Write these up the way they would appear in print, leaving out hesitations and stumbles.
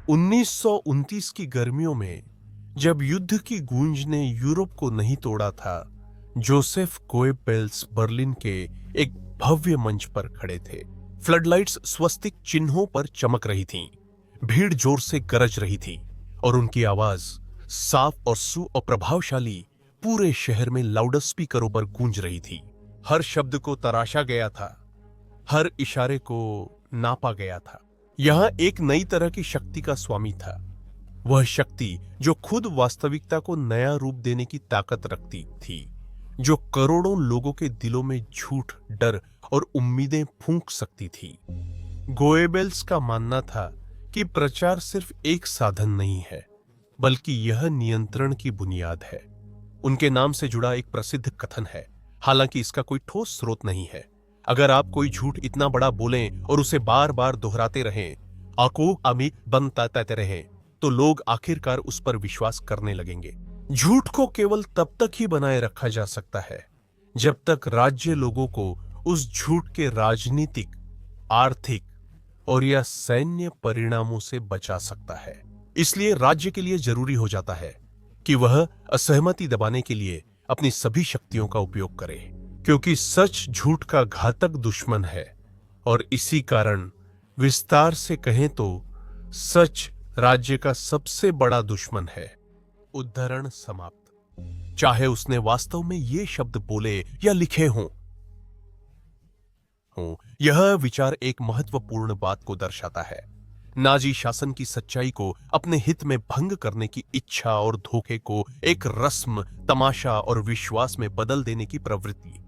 1929 की गर्मियों में जब युद्ध की गूंज ने यूरोप को नहीं तोड़ा था, जोसेफ गोएबेल्स बर्लिन के एक भव्य मंच पर खड़े थे। फ्लडलाइट्स स्वस्तिक चिन्हों पर चमक रही थीं, भीड़ जोर से गरज रही थी और उनकी आवाज साफ और प्रभावशाली पूरे शहर में लाउड स्पीकरों पर गूंज रही थी। हर शब्द को तराशा गया था, हर इशारे को नापा गया था। यहां एक नई तरह की शक्ति का स्वामी था, वह शक्ति जो खुद वास्तविकता को नया रूप देने की ताकत रखती थी, जो करोड़ों लोगों के दिलों में झूठ, डर और उम्मीदें फूंक सकती थी। गोएबेल्स का मानना था कि प्रचार सिर्फ एक साधन नहीं है, बल्कि यह नियंत्रण की बुनियाद है। उनके नाम से जुड़ा एक प्रसिद्ध कथन है, हालांकि इसका कोई ठोस स्रोत नहीं है। अगर आप कोई झूठ इतना बड़ा बोलें और उसे बार बार दोहराते रहें, आंखों आमिक बनताते रहें, तो लोग आखिरकार उस पर विश्वास करने लगेंगे। झूठ को केवल तब तक ही बनाए रखा जा सकता है जब तक राज्य लोगों को उस झूठ के राजनीतिक, आर्थिक और या सैन्य परिणामों से बचा सकता है। इसलिए राज्य के लिए जरूरी हो जाता है कि वह असहमति दबाने के लिए अपनी सभी शक्तियों का उपयोग करे, क्योंकि सच झूठ का घातक दुश्मन है और इसी कारण विस्तार से कहें तो सच राज्य का सबसे बड़ा दुश्मन है। उद्धरण समाप्त। चाहे उसने वास्तव में ये शब्द बोले या लिखे हों, यह विचार एक महत्वपूर्ण बात को दर्शाता है। नाजी शासन की सच्चाई को अपने हित में भंग करने की इच्छा और धोखे को एक रस्म, तमाशा और विश्वास में बदल देने की प्रवृत्ति।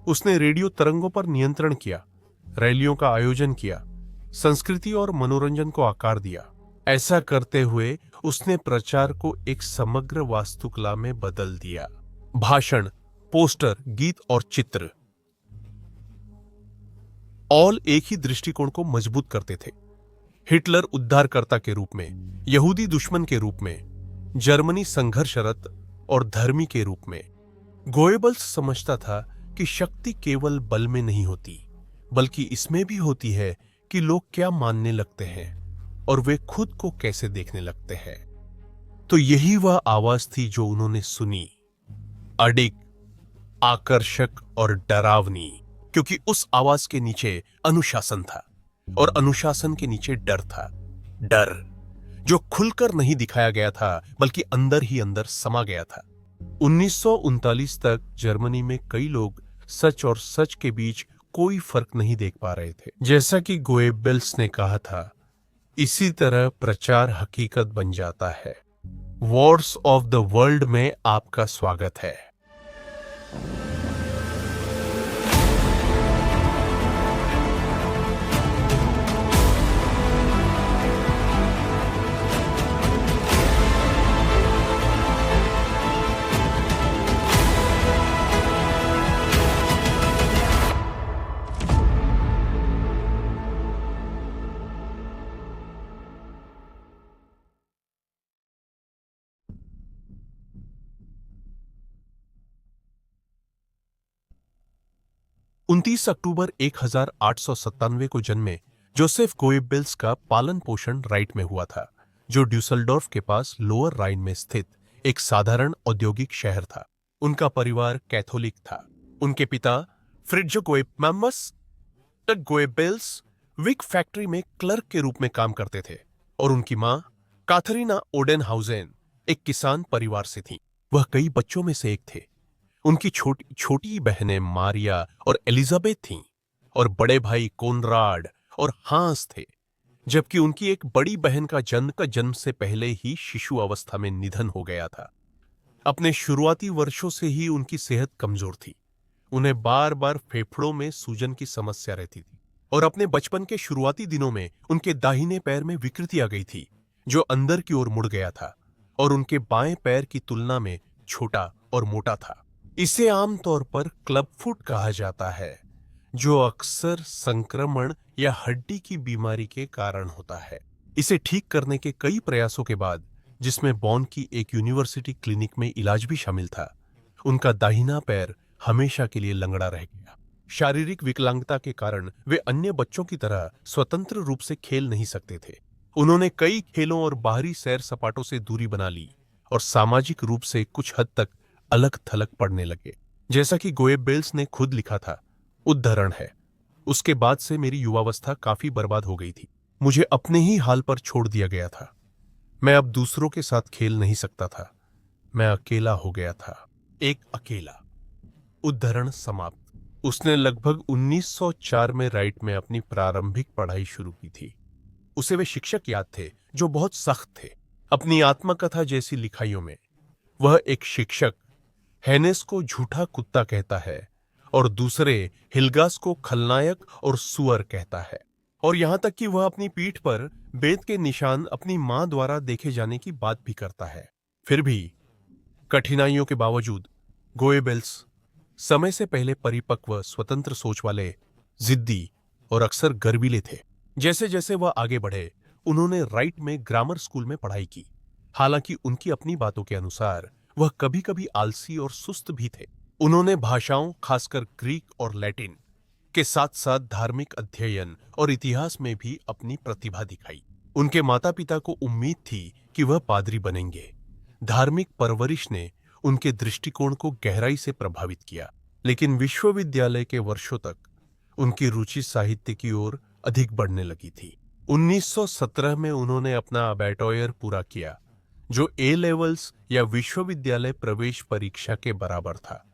उसने रेडियो तरंगों पर नियंत्रण किया, रैलियों का आयोजन किया, संस्कृति और मनोरंजन को आकार दिया। ऐसा करते हुए उसने प्रचार को एक समग्र वास्तुकला में बदल दिया। भाषण, पोस्टर, गीत और चित्र ऑल एक ही दृष्टिकोण को मजबूत करते थे। हिटलर उद्धारकर्ता के रूप में, यहूदी दुश्मन के रूप में, जर्मनी संघर्षरत और धर्मी के रूप में। गोएबल्स समझता था कि शक्ति केवल बल में नहीं होती, बल्कि इसमें भी होती है कि लोग क्या मानने लगते हैं और वे खुद को कैसे देखने लगते हैं। तो यही वह आवाज थी जो उन्होंने सुनी, अडिग, आकर्षक और डरावनी, क्योंकि उस आवाज के नीचे अनुशासन था और अनुशासन के नीचे डर था। डर जो खुलकर नहीं दिखाया गया था, बल्कि अंदर ही अंदर समा गया था। 1939 तक जर्मनी में कई लोग सच और सच के बीच कोई फर्क नहीं देख पा रहे थे। जैसा कि गोएबेल्स ने कहा था, इसी तरह प्रचार हकीकत बन जाता है। वॉर्स ऑफ द वर्ल्ड में आपका स्वागत है। उनतीस अक्टूबर 1897 को जन्मे जोसेफ गोएबेल्स का पालन पोषण राइट में हुआ था, जो ड्यूसलडोर्फ के पास लोअर राइन में स्थित एक साधारण औद्योगिक शहर था। उनका परिवार कैथोलिक था। उनके पिता फ्रिट्ज गोएबम्स गोएबेल्स विक फैक्ट्री में क्लर्क के रूप में काम करते थे और उनकी मां काथरीना ओडेनहाउजेन एक किसान परिवार से थी। वह कई बच्चों में से एक थे। उनकी छोटी बहनें मारिया और एलिजाबेथ थीं और बड़े भाई कोनराड और हांस थे, जबकि उनकी एक बड़ी बहन का जन्म से पहले ही शिशु अवस्था में निधन हो गया था। अपने शुरुआती वर्षों से ही उनकी सेहत कमजोर थी। उन्हें बार बार फेफड़ों में सूजन की समस्या रहती थी और अपने बचपन के शुरुआती दिनों में उनके दाहिने पैर में विकृति आ गई थी, जो अंदर की ओर मुड़ गया था और उनके बाएं पैर की तुलना में छोटा और मोटा था। इसे आमतौर पर क्लबफुट कहा जाता है, जो अक्सर संक्रमण या हड्डी की बीमारी के कारण होता है। इसे ठीक करने के कई प्रयासों के बाद, जिसमें बॉन की एक यूनिवर्सिटी क्लिनिक में इलाज भी शामिल था, उनका दाहिना पैर हमेशा के लिए लंगड़ा रह गया। शारीरिक विकलांगता के कारण वे अन्य बच्चों की तरह स्वतंत्र रूप से खेल नहीं सकते थे उन्होंने कई खेलों और बाहरी सैर सपाटों से दूरी बना ली और सामाजिक रूप से कुछ हद तक अलग थलग पड़ने लगे। जैसा कि गोएबेल्स ने खुद लिखा था, उद्धरण है, उसके बाद से मेरी युवावस्था काफी बर्बाद हो गई थी। मुझे अपने ही हाल पर छोड़ दिया गया था। मैं अब दूसरों के साथ खेल नहीं सकता था। मैं अकेला हो गया था। एक अकेला। उद्धरण समाप्त। उसने लगभग 1904 में राइट में अपनी प्रारंभिक पढ़ाई शुरू की थी। उसे वे शिक्षक याद थे जो बहुत सख्त थे। अपनी आत्मकथा जैसी लिखाइयों में वह एक शिक्षक हेनेस को झूठा कुत्ता कहता है और दूसरे हिलगास को खलनायक और सुअर कहता है, और यहां तक कि वह अपनी पीठ पर बेत के निशान अपनी मां द्वारा देखे जाने की बात भी करता है। फिर भी कठिनाइयों के बावजूद गोएबेल्स समय से पहले परिपक्व, स्वतंत्र सोच वाले, जिद्दी और अक्सर गर्वीले थे। जैसे जैसे वह आगे बढ़े, उन्होंने राइट में ग्रामर स्कूल में पढ़ाई की। हालांकि उनकी अपनी बातों के अनुसार वह कभी कभी आलसी और सुस्त भी थे। उन्होंने भाषाओं, खासकर ग्रीक और लैटिन के साथ साथ धार्मिक अध्ययन और इतिहास में भी अपनी प्रतिभा दिखाई। उनके माता पिता को उम्मीद थी कि वह पादरी बनेंगे। धार्मिक परवरिश ने उनके दृष्टिकोण को गहराई से प्रभावित किया, लेकिन विश्वविद्यालय के वर्षों तक उनकी रुचि साहित्य की ओर अधिक बढ़ने लगी थी। 1917 में उन्होंने अपना अबैटॉयर पूरा किया, जो ए लेवल्स या विश्वविद्यालय प्रवेश परीक्षा के बराबर था,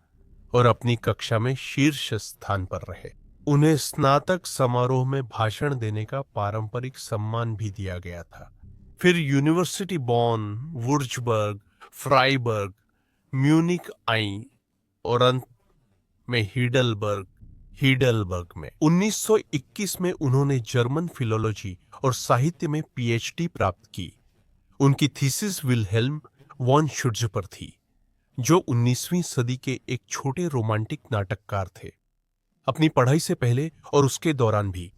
और अपनी कक्षा में शीर्ष स्थान पर रहे। उन्हें स्नातक समारोह में भाषण देने का पारंपरिक सम्मान भी दिया गया था। फिर यूनिवर्सिटी बॉन, वुर्जबर्ग, फ्राइबर्ग, म्यूनिक आई और अंत में हीडलबर्ग में 1921 में उन्होंने जर्मन फिलोलॉजी और साहित्य में पीएचडी प्राप्त की। उनकी थीसिस विल्हेल्म वॉन शुट्ज़ पर थी, जो 19वीं सदी के एक छोटे रोमांटिक नाटककार थे। अपनी पढ़ाई से पहले और उसके दौरान भी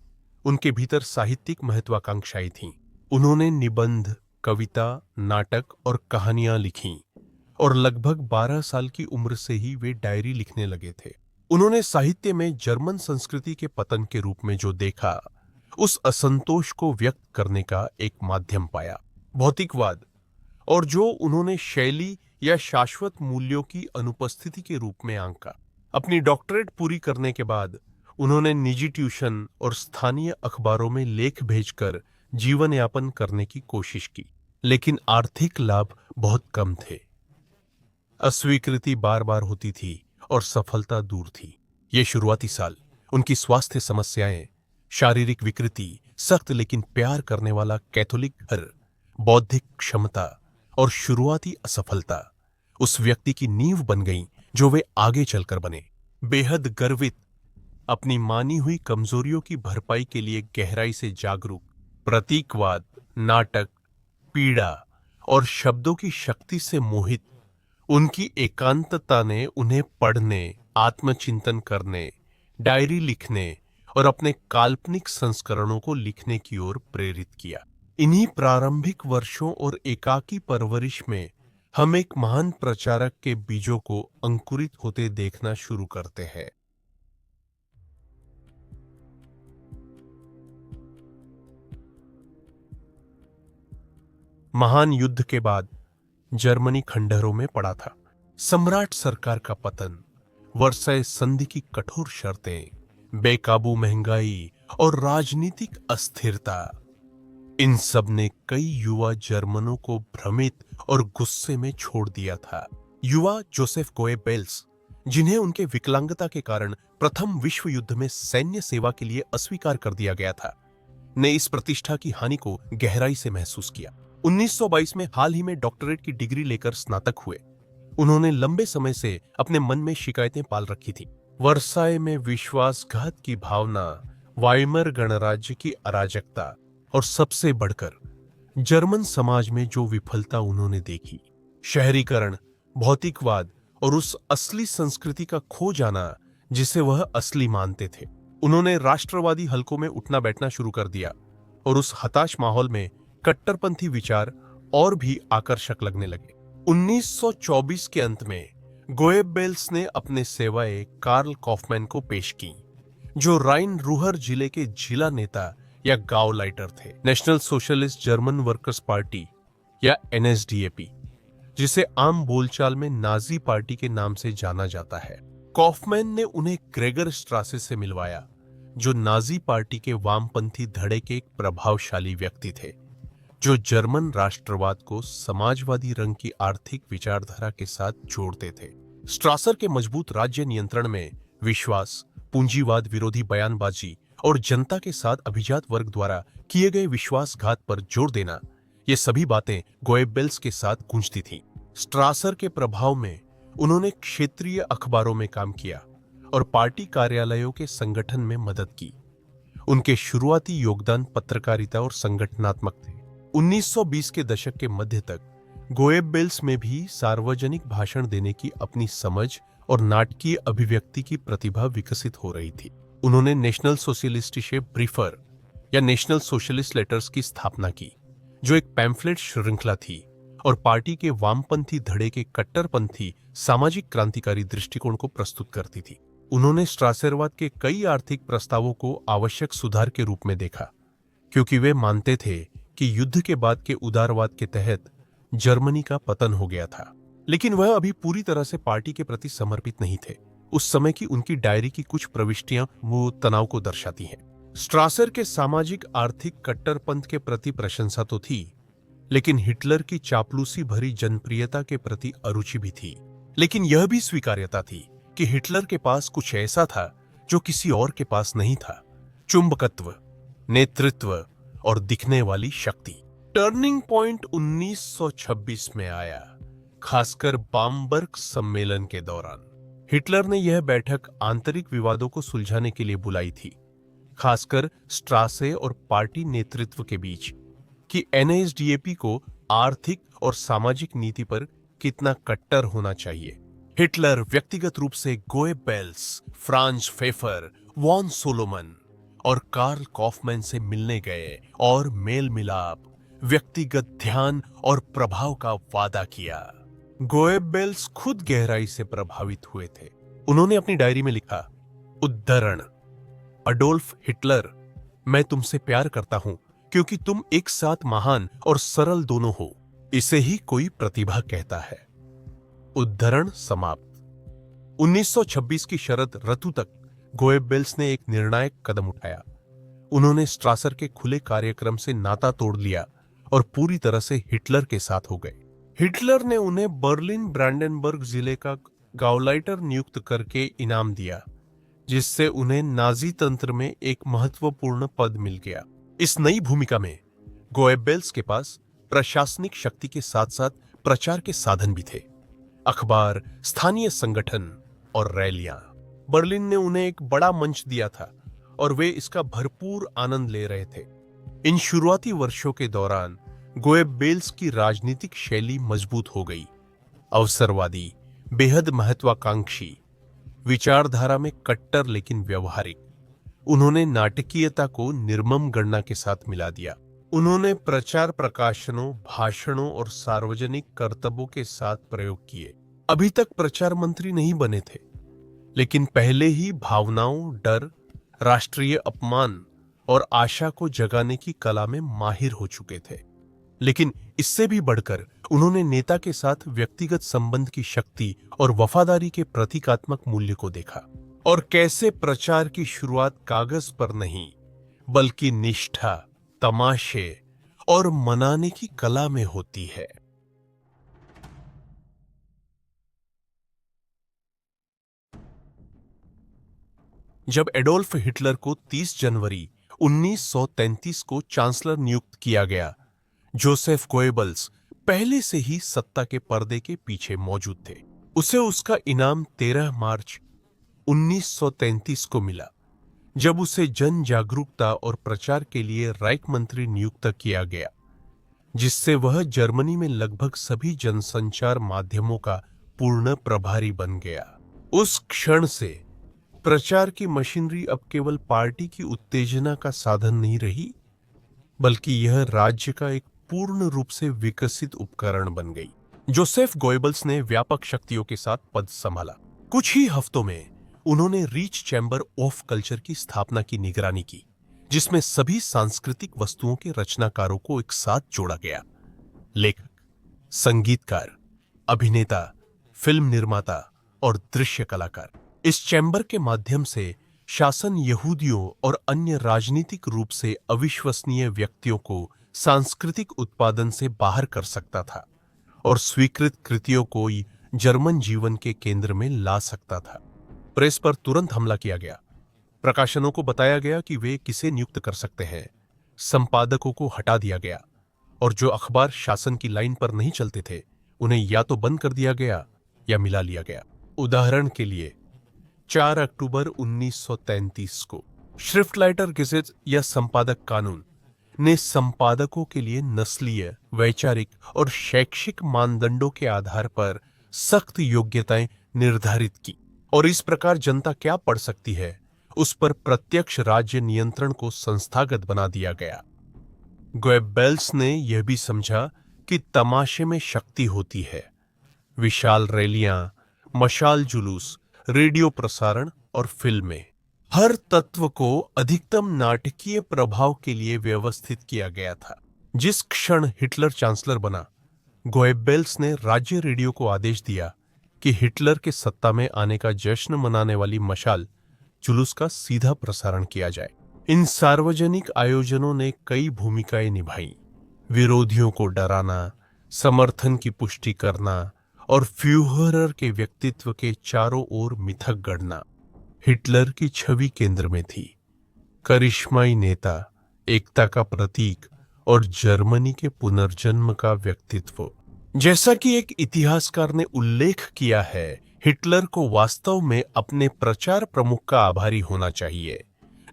उनके भीतर साहित्यिक महत्वाकांक्षाएं थीं। उन्होंने निबंध, कविता, नाटक और कहानियां लिखीं, और लगभग 12 साल की उम्र से ही वे डायरी लिखने लगे थे। उन्होंने साहित्य में जर्मन संस्कृति के पतन के रूप में जो देखा, उस असंतोष को व्यक्त करने का एक माध्यम पाया, भौतिकवाद, और जो उन्होंने शैली या शाश्वत मूल्यों की अनुपस्थिति के रूप में आंका। अपनी डॉक्टरेट पूरी करने के बाद उन्होंने निजी ट्यूशन और स्थानीय अखबारों में लेख भेजकर जीवन यापन करने की कोशिश की, लेकिन आर्थिक लाभ बहुत कम थे। अस्वीकृति बार बार होती थी और सफलता दूर थी। ये शुरुआती साल उनकी स्वास्थ्य समस्याएं, शारीरिक विकृति, सख्त लेकिन प्यार करने वाला कैथोलिक घर, बौद्धिक क्षमता और शुरुआती असफलता उस व्यक्ति की नींव बन गईं जो वे आगे चलकर बने। बेहद गर्वित, अपनी मानी हुई कमजोरियों की भरपाई के लिए गहराई से जागरूक, प्रतीकवाद, नाटक, पीड़ा और शब्दों की शक्ति से मोहित, उनकी एकांतता ने उन्हें पढ़ने, आत्मचिंतन करने, डायरी लिखने और अपने काल्पनिक संस्करणों को लिखने की ओर प्रेरित किया। इन्हीं प्रारंभिक वर्षों और एकाकी परवरिश में हम एक महान प्रचारक के बीजों को अंकुरित होते देखना शुरू करते हैं। महान युद्ध के बाद जर्मनी खंडहरों में पड़ा था। सम्राट सरकार का पतन, वर्साय संधि की कठोर शर्तें, बेकाबू महंगाई और राजनीतिक अस्थिरता, इन सब ने कई युवा जर्मनों को भ्रमित और गुस्से में छोड़ दिया था। युवा जोसेफ गोएबेल्स, जिन्हें उनके विकलांगता के कारण प्रथम विश्व युद्ध में सैन्य सेवा के लिए अस्वीकार कर दिया गया था, ने इस प्रतिष्ठा की हानि को गहराई से महसूस किया। 1922 में हाल ही में डॉक्टरेट की डिग्री लेकर स्नातक हुए। उन्होंने लंबे समय से अपने मन में शिकायतें पाल रखी थी। वर्साय में विश्वासघात की भावना, वाइमर गणराज्य की अराजकता और सबसे बढ़कर जर्मन समाज में जो विफलता उन्होंने देखी, शहरीकरण, भौतिकवाद और उस असली संस्कृति का खो जाना जिसे वह असली मानते थे। उन्होंने राष्ट्रवादी हलकों में उठना बैठना शुरू कर दिया और उस हताश माहौल में कट्टरपंथी विचार और भी आकर्षक लगने लगे। 1924 के अंत में गोएबेल्स ने अपने सेवाएं कार्ल कॉफमैन को पेश की, जो राइन रूहर जिले के जिला नेता या गाउलाइटर थे। National socialist German workers party या एनएसडीएपी, जिसे आम बोलचाल में नाजी पार्टी के नाम से जाना जाता है। कॉफमैन ने उन्हें ग्रेगर स्ट्रासे से मिलवाया, जो नाजी पार्टी के वामपंथी धड़े के एक प्रभावशाली व्यक्ति थे, जो जर्मन राष्ट्रवाद को समाजवादी रंग की आर्थिक विचारधारा के साथ जोड़ते थे। स्ट्रासर के मजबूत राज्य नियंत्रण में विश्वास, पूंजीवाद विरोधी बयानबाजी और जनता के साथ अभिजात वर्ग द्वारा किए गए विश्वासघात पर जोर देना, ये सभी बातें गोएब्बेल्स के साथ गूंजती थीं। स्ट्रासर के प्रभाव में उन्होंने क्षेत्रीय अखबारों में काम किया और पार्टी कार्यालयों के संगठन में मदद की। उनके शुरुआती योगदान पत्रकारिता और संगठनात्मक थे। 1920 के दशक के मध्य तक गोएब्बेल्स में भी सार्वजनिक भाषण देने की अपनी समझ और नाटकीय अभिव्यक्ति की प्रतिभा विकसित हो रही थी। उन्होंने नेशनल सोशलिस्टिशे ब्रीफर या नेशनल सोशलिस्ट लेटर्स की स्थापना की, जो एक पैम्फलेट श्रृंखला थी और पार्टी के वामपंथी धड़े के कट्टरपंथी सामाजिक क्रांतिकारी दृष्टिकोण को प्रस्तुत करती थी। उन्होंने स्ट्रासरवाद के कई आर्थिक प्रस्तावों को आवश्यक सुधार के रूप में देखा, क्योंकि वे मानते थे कि युद्ध के बाद के उदारवाद के तहत जर्मनी का पतन हो गया था। लेकिन वह अभी पूरी तरह से पार्टी के प्रति समर्पित नहीं थे। उस समय की उनकी डायरी की कुछ प्रविष्टियां वो तनाव को दर्शाती हैं। स्ट्रासर के सामाजिक आर्थिक कट्टरपंथ के प्रति प्रशंसा तो थी, लेकिन हिटलर की चापलूसी भरी जनप्रियता के प्रति अरुचि भी थी। लेकिन यह भी स्वीकार्यता थी कि हिटलर के पास कुछ ऐसा था जो किसी और के पास नहीं था: चुंबकत्व, नेतृत्व और दिखने वाली शक्ति। टर्निंग पॉइंट 1926 में आया, खासकर बामबर्ग सम्मेलन के दौरान। हिटलर ने यह बैठक आंतरिक विवादों को सुलझाने के लिए बुलाई थी, खासकर स्ट्रासे और पार्टी नेतृत्व के बीच, कि एनएसडीएपी को आर्थिक और सामाजिक नीति पर कितना कट्टर होना चाहिए। हिटलर व्यक्तिगत रूप से गोएब्बेल्स, फ्रांज फेफर, वॉन सोलोमन और कार्ल कॉफमैन से मिलने गए और मेल मिलाप, व्यक्तिगत ध्यान और प्रभाव का वादा किया। गोएब्बेल्स खुद गहराई से प्रभावित हुए थे। उन्होंने अपनी डायरी में लिखा, उद्धरण, अडोल्फ हिटलर, मैं तुमसे प्यार करता हूं क्योंकि तुम एक साथ महान और सरल दोनों हो। इसे ही कोई प्रतिभा कहता है। उद्धरण समाप्त। 1926 की शरद ऋतु तक गोएब्बेल्स ने एक निर्णायक कदम उठाया। उन्होंने स्ट्रासर के खुले कार्यक्रम से नाता तोड़ लिया और पूरी तरह से हिटलर के साथ हो गए। हिटलर ने उन्हें बर्लिन ब्रांडेनबर्ग जिले का गाउलाइटर नियुक्त करके इनाम दिया, जिससे उन्हें नाजी तंत्र में एक महत्वपूर्ण पद मिल गया। इस नई भूमिका में गोएब्बेल्स के पास प्रशासनिक शक्ति के साथ साथ प्रचार के साधन भी थे: अखबार, स्थानीय संगठन और रैलियां। बर्लिन ने उन्हें एक बड़ा मंच दिया था और वे इसका भरपूर आनंद ले रहे थे। इन शुरुआती वर्षों के दौरान गोएब्बेल्स की राजनीतिक शैली मजबूत हो गई। अवसरवादी, बेहद महत्वाकांक्षी, विचारधारा में कट्टर लेकिन व्यवहारिक। उन्होंने नाटकीयता को निर्मम गणना के साथ मिला दिया। उन्होंने प्रचार, प्रकाशनों, भाषणों और सार्वजनिक कर्तव्यों के साथ प्रयोग किए। अभी तक प्रचार मंत्री नहीं बने थे, लेकिन पहले ही भावनाओं, डर, राष्ट्रीय अपमान और आशा को जगाने की कला में माहिर हो चुके थे। लेकिन इससे भी बढ़कर उन्होंने नेता के साथ व्यक्तिगत संबंध की शक्ति और वफादारी के प्रतीकात्मक मूल्य को देखा, और कैसे प्रचार की शुरुआत कागज पर नहीं बल्कि निष्ठा, तमाशे और मनाने की कला में होती है। जब एडोल्फ हिटलर को 30 जनवरी 1933 को चांसलर नियुक्त किया गया, जोसेफ गोएब्बेल्स पहले से ही सत्ता के पर्दे के पीछे मौजूद थे। उसे उसका इनाम 13 मार्च 1933 को मिला, जब उसे जन जागरूकता और प्रचार के लिए राइक मंत्री नियुक्त किया गया, जिससे वह जर्मनी में लगभग सभी जनसंचार माध्यमों का पूर्ण प्रभारी बन गया। उस क्षण से प्रचार की मशीनरी अब केवल पार्टी की उत्तेजना का साधन नहीं रही, बल्कि यह राज्य का एक पूर्ण रूप से विकसित उपकरण बन गई। जोसेफ गोएब्बेल्स ने व्यापक शक्तियों के साथ पद संभाला। कुछ ही हफ्तों में उन्होंने रीच चैम्बर ऑफ कल्चर की स्थापना की निगरानी की, जिसमें सभी सांस्कृतिक वस्तुओं के रचनाकारों को एक साथ जोड़ा गया। लेखक, संगीतकार, अभिनेता, फिल्म निर्माता और दृश्य कलाकार। इस चैम्बर के माध्यम से शासन यहूदियों और अन्य राजनीतिक रूप से अविश्वसनीय व्यक्तियों को सांस्कृतिक उत्पादन से बाहर कर सकता था और स्वीकृत कृतियों को जर्मन जीवन के केंद्र में ला सकता था। प्रेस पर तुरंत हमला किया गया। प्रकाशनों को बताया गया कि वे किसे नियुक्त कर सकते हैं। संपादकों को हटा दिया गया और जो अखबार शासन की लाइन पर नहीं चलते थे उन्हें या तो बंद कर दिया गया या मिला लिया गया। उदाहरण के लिए 4 अक्टूबर 1933 को श्रिफ्टलाइटर गेजेट या संपादक कानून ने संपादकों के लिए नस्लीय, वैचारिक और शैक्षिक मानदंडों के आधार पर सख्त योग्यताएं निर्धारित की और इस प्रकार जनता क्या पढ़ सकती है उस पर प्रत्यक्ष राज्य नियंत्रण को संस्थागत बना दिया गया। गोएब्बेल्स ने यह भी समझा कि तमाशे में शक्ति होती है। विशाल रैलियां, मशाल जुलूस, रेडियो प्रसारण और फिल्में, हर तत्व को अधिकतम नाटकीय प्रभाव के लिए व्यवस्थित किया गया था। जिस क्षण हिटलर चांसलर बना, गोएब्बेल्स ने राज्य रेडियो को आदेश दिया कि हिटलर के सत्ता में आने का जश्न मनाने वाली मशाल जुलूस का सीधा प्रसारण किया जाए। इन सार्वजनिक आयोजनों ने कई भूमिकाएं निभाई। विरोधियों को डराना, समर्थन की पुष्टि करना और फ्यूहरर के व्यक्तित्व के चारों ओर मिथक गढ़ना। हिटलर की छवि केंद्र में थी, करिश्माई नेता, एकता का प्रतीक और जर्मनी के पुनर्जन्म का व्यक्तित्व। जैसा कि एक इतिहासकार ने उल्लेख किया है, हिटलर को वास्तव में अपने प्रचार प्रमुख का आभारी होना चाहिए,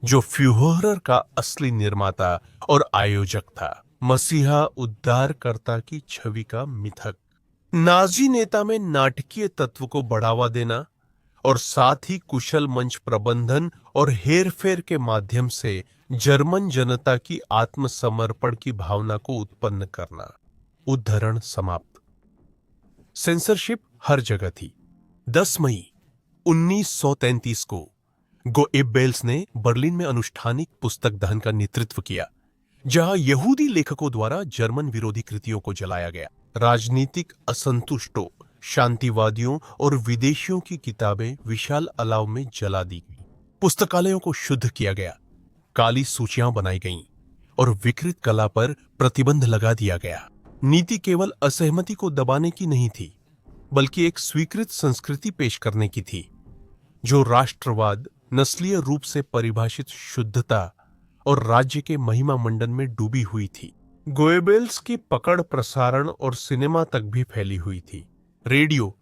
जो फ्यूहरर का असली निर्माता और आयोजक था, मसीहा उद्धारकर्ता की छवि का मिथक। नाजी नेता में नाटकीय तत्व को बढ़ावा देना और साथ ही कुशल मंच प्रबंधन और हेरफेर के माध्यम से जर्मन जनता की आत्मसमर्पण की भावना को उत्पन्न करना। उद्धरण समाप्त। सेंसरशिप हर जगह थी। 10 मई 1933 को गोएब्बेल्स ने बर्लिन में अनुष्ठानिक पुस्तक दहन का नेतृत्व किया, जहां यहूदी लेखकों द्वारा जर्मन विरोधी कृतियों को जलाया गया। राजनीतिक असंतुष्टों, शांतिवादियों और विदेशियों की किताबें विशाल अलाव में जला दी गई। पुस्तकालयों को शुद्ध किया गया, काली सूचियां बनाई गईं और विकृत कला पर प्रतिबंध लगा दिया गया। नीति केवल असहमति को दबाने की नहीं थी, बल्कि एक स्वीकृत संस्कृति पेश करने की थी, जो राष्ट्रवाद, नस्लीय रूप से परिभाषित शुद्धता और राज्य के महिमा मंडन में डूबी हुई थी। गोएब्बेल्स की पकड़ प्रसारण और सिनेमा तक भी फैली हुई थी। रेडियो,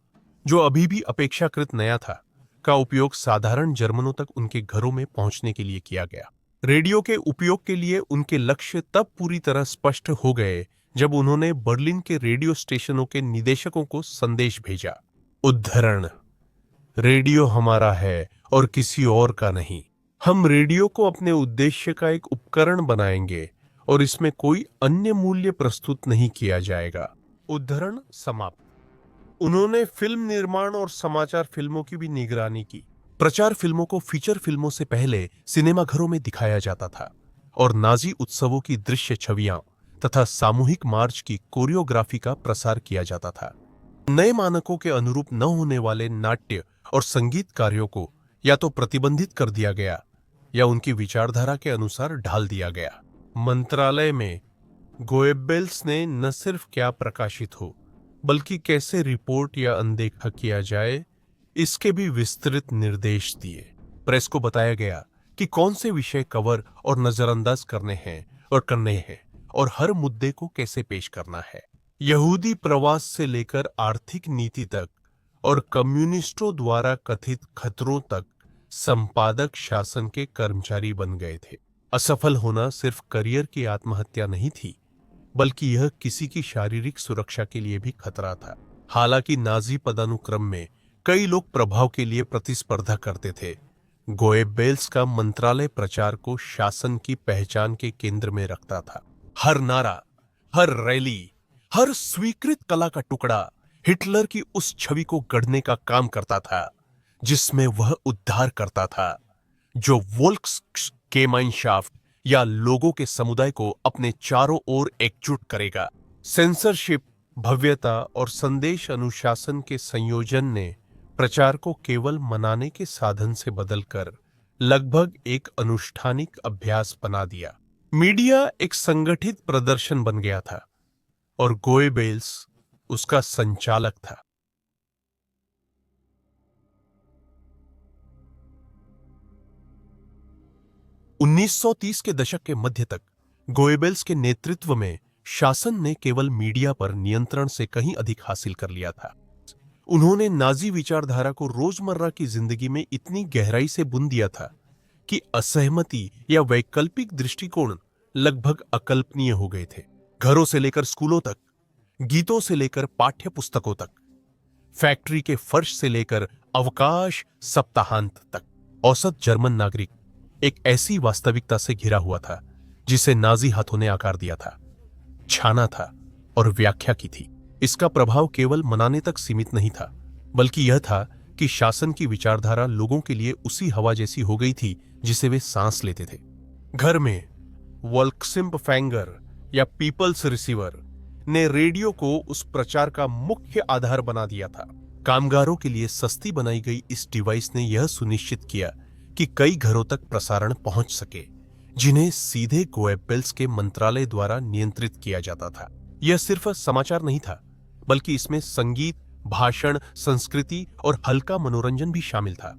जो अभी भी अपेक्षाकृत नया था, का उपयोग साधारण जर्मनों तक उनके घरों में पहुंचने के लिए किया गया। रेडियो के उपयोग के लिए उनके लक्ष्य तब पूरी तरह स्पष्ट हो गए जब उन्होंने बर्लिन के रेडियो स्टेशनों के निदेशकों को संदेश भेजा। उद्धरण, रेडियो हमारा है और किसी और का नहीं। हम रेडियो को अपने उद्देश्य का एक उपकरण बनाएंगे और इसमें कोई अन्य मूल्य प्रस्तुत नहीं किया जाएगा। उद्धरण समाप्त। उन्होंने फिल्म निर्माण और समाचार फिल्मों की भी निगरानी की। प्रचार फिल्मों को फीचर फिल्मों से पहले सिनेमाघरों में दिखाया जाता था और नाजी उत्सवों की दृश्य छवियां तथा सामूहिक मार्च की कोरियोग्राफी का प्रसार किया जाता था। नए मानकों के अनुरूप न होने वाले नाट्य और संगीत कार्यों को या तो प्रतिबंधित कर दिया गया या उनकी विचारधारा के अनुसार ढाल दिया गया। मंत्रालय में गोएब्बेल्स ने न सिर्फ क्या प्रकाशित हो, बल्कि कैसे रिपोर्ट या अनदेखा किया जाए, इसके भी विस्तृत निर्देश दिए। प्रेस को बताया गया कि कौन से विषय कवर और नजरअंदाज करने हैं और हर मुद्दे को कैसे पेश करना है। यहूदी प्रवास से लेकर आर्थिक नीति तक और कम्युनिस्टों द्वारा कथित खतरों तक संपादक शासन के कर्मचारी बन गए थे। असफल होना सिर्फ करियर की आत्महत्या नहीं थी, बल्कि यह किसी की शारीरिक सुरक्षा के लिए भी खतरा था। हालांकि नाजी पदानुक्रम में कई लोग प्रभाव के लिए प्रतिस्पर्धा करते थे, गोएब्बेल्स का मंत्रालय प्रचार को शासन की पहचान के केंद्र में रखता था। हर नारा, हर रैली, हर स्वीकृत कला का टुकड़ा हिटलर की उस छवि को गढ़ने का काम करता था जिसमें वह उद्धार करता था, जो वोल्क्सगेमाइनशाफ्ट या लोगों के समुदाय को अपने चारों ओर एकजुट करेगा। सेंसरशिप, भव्यता और संदेश अनुशासन के संयोजन ने प्रचार को केवल मनाने के साधन से बदलकर लगभग एक अनुष्ठानिक अभ्यास बना दिया। मीडिया एक संगठित प्रदर्शन बन गया था और गोएबेल्स उसका संचालक था। 1930 के दशक के मध्य तक गोएबेल्स के नेतृत्व में शासन ने केवल मीडिया पर नियंत्रण से कहीं अधिक हासिल कर लिया था। उन्होंने नाजी विचारधारा को रोजमर्रा की जिंदगी में इतनी गहराई से बुन दिया था कि असहमति या वैकल्पिक दृष्टिकोण लगभग अकल्पनीय हो गए थे। घरों से लेकर स्कूलों तक, गीतों से लेकर पाठ्य पुस्तकों तक, फैक्ट्री के फर्श से लेकर अवकाश सप्ताहांत तक, औसत जर्मन नागरिक एक ऐसी वास्तविकता से घिरा हुआ था जिसे नाजी हाथों ने आकार दिया था, छाना था और व्याख्या की थी। इसका प्रभाव केवल मनाने तक सीमित नहीं था, बल्कि यह था कि शासन की विचारधारा लोगों के लिए उसी हवा जैसी हो गई थी जिसे वे सांस लेते थे। घर में वोल्क्सिम्पफैंगर या पीपल्स रिसीवर ने रेडियो को उस प्रचार का मुख्य आधार बना दिया था। कामगारों के लिए सस्ती बनाई गई इस डिवाइस ने यह सुनिश्चित किया कि कई घरों तक प्रसारण पहुंच सके, जिन्हें सीधे गोएबेल्स के मंत्रालय द्वारा नियंत्रित किया जाता था। यह सिर्फ समाचार नहीं था, बल्कि इसमें संगीत, भाषण, संस्कृति और हल्का मनोरंजन भी शामिल था,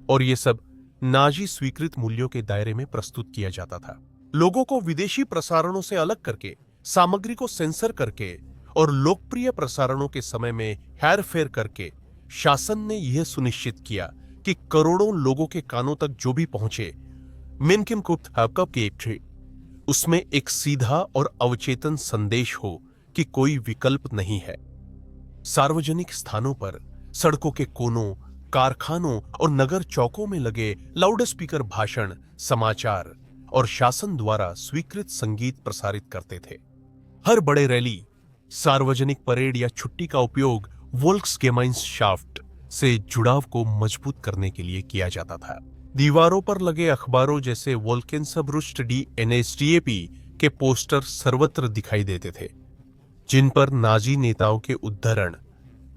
और यह सब नाजी स्वीकृत मूल्यों के दायरे में प्रस्तुत किया जाता था। लोगों को विदेशी प्रसारणों से अलग करके, सामग्री को सेंसर करके और लोकप्रिय प्रसारणों के समय में हेरफेर करके शासन ने यह सुनिश्चित किया कि करोड़ों लोगों के कानों तक जो भी पहुंचे, मिनकिम कुप्त हकप के उसमें एक सीधा और अवचेतन संदेश हो कि कोई विकल्प नहीं है। सार्वजनिक स्थानों पर, सड़कों के कोनों, कारखानों और नगर चौकों में लगे लाउडस्पीकर भाषण, समाचार और शासन द्वारा स्वीकृत संगीत प्रसारित करते थे। हर बड़े रैली, सार्वजनिक परेड या छुट्टी का उपयोग वोल्क्सगेमाइन्सशाफ्ट से जुड़ाव को मजबूत करने के लिए किया जाता था। दीवारों पर लगे अखबारों जैसे वोल्केन्सब्रुस्ट डी एनएसडीएपी के पोस्टर सर्वत्र दिखाई देते थे, जिन पर नाजी नेताओं के उद्धरण,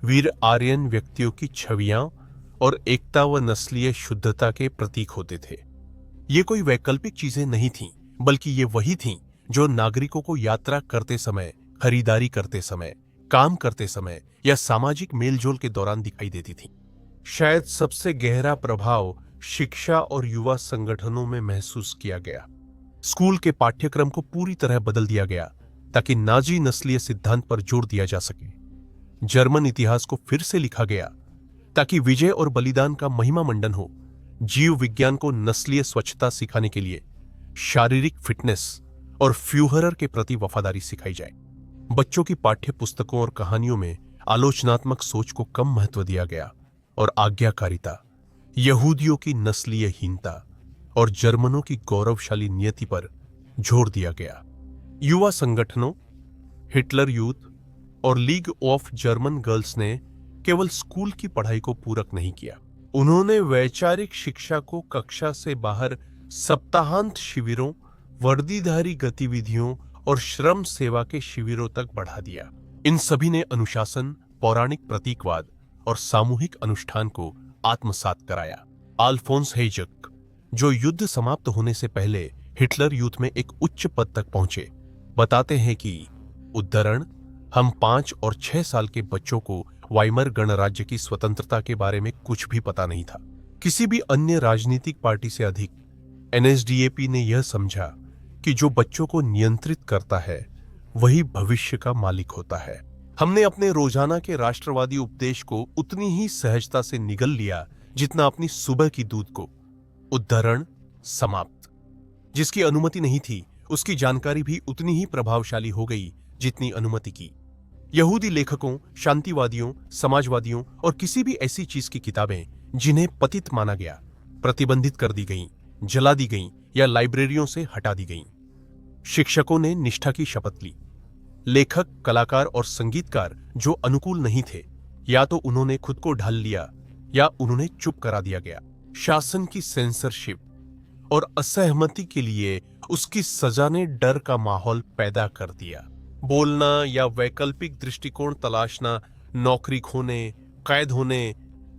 वीर आर्यन व्यक्तियों की छवियां और एकता व नस्लीय शुद्धता के प्रतीक होते थे। ये कोई वैकल्पिक चीजें नहीं थीं, बल्कि ये वही थीं जो नागरिकों को यात्रा करते समय, खरीदारी करते समय, काम करते समय या सामाजिक मेलजोल के दौरान दिखाई देती थीं। शायद सबसे गहरा प्रभाव शिक्षा और युवा संगठनों में महसूस किया गया। स्कूल के पाठ्यक्रम को पूरी तरह बदल दिया गया ताकि नाजी नस्लीय सिद्धांत पर जोर दिया जा सके। जर्मन इतिहास को फिर से लिखा गया ताकि विजय और बलिदान का महिमा मंडन हो। जीव विज्ञान को नस्लीय स्वच्छता सिखाने के लिए शारीरिक फिटनेस और फ्यूहरर के प्रति वफादारी सिखाई जाए। बच्चों की पाठ्य पुस्तकों और कहानियों में आलोचनात्मक सोच को कम महत्व दिया गया और आज्ञाकारिता, यहूदियों की नस्लीय हीनता और जर्मनों की गौरवशाली नियति पर जोर दिया गया। युवा संगठनों, हिटलर यूथ और लीग ऑफ जर्मन गर्ल्स ने केवल स्कूल की पढ़ाई को पूरक नहीं किया, उन्होंने वैचारिक शिक्षा को कक्षा से बाहर सप्ताहांत शिविरों, वर्दीधारी गतिविधियों और श्रम सेवा के शिविरों तक बढ़ा दिया। इन सभी ने अनुशासन, पौराणिक प्रतीकवाद और सामूहिक अनुष्ठान को आत्मसात कराया। अल्फोंस हेजक, जो युद्ध समाप्त होने से पहले हिटलर यूथ में एक उच्च पद तक पहुंचे, बताते हैं कि उद्धरण, हम 5 और 6 साल के बच्चों को वाइमर गणराज्य की स्वतंत्रता के बारे में कुछ भी पता नहीं था। किसी भी अन्य राजनीतिक पार्टी से अधिक एनएसडीएपी ने यह समझा कि जो बच्चों को नियंत्रित करता है वही भविष्य का मालिक होता है। हमने अपने रोजाना के राष्ट्रवादी उपदेश को उतनी ही सहजता से निगल लिया जितना अपनी सुबह की दूध को। उद्धरण समाप्त। जिसकी अनुमति नहीं थी उसकी जानकारी भी उतनी ही प्रभावशाली हो गई जितनी अनुमति की। यहूदी लेखकों, शांतिवादियों, समाजवादियों और किसी भी ऐसी चीज की किताबें जिन्हें पतित माना गया, प्रतिबंधित कर दी गईं, जला दी गईं या लाइब्रेरियों से हटा दी गईं। शिक्षकों ने निष्ठा की शपथ ली। लेखक, कलाकार और संगीतकार जो अनुकूल नहीं थे, या तो उन्होंने खुद को ढाल लिया या उन्होंने चुप करा दिया गया। शासन की सेंसरशिप और असहमति के लिए उसकी सजा ने डर का माहौल पैदा कर दिया। बोलना या वैकल्पिक दृष्टिकोण तलाशना नौकरी खोने, कैद होने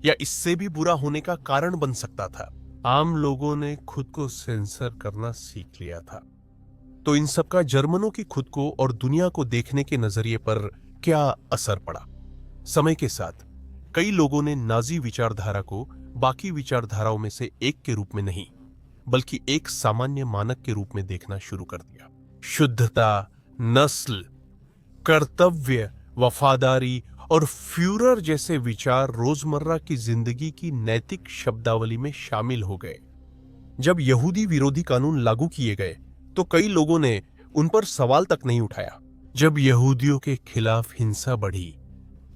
या इससे भी बुरा होने का कारण बन सकता था। आम लोगों ने खुद को सेंसर करना सीख लिया था। तो इन सब का जर्मनों की खुद को और दुनिया को देखने के नजरिए पर क्या असर पड़ा? समय के साथ कई लोगों ने नाजी विचारधारा को बाकी विचारधाराओं में से एक के रूप में नहीं, बल्कि एक सामान्य मानक के रूप में देखना शुरू कर दिया। शुद्धता, नस्ल, कर्तव्य, वफादारी और फ्यूरर जैसे विचार रोजमर्रा की जिंदगी की नैतिक शब्दावली में शामिल हो गए। जब यहूदी विरोधी कानून लागू किए गए तो कई लोगों ने उन पर सवाल तक नहीं उठाया। जब यहूदियों के खिलाफ हिंसा बढ़ी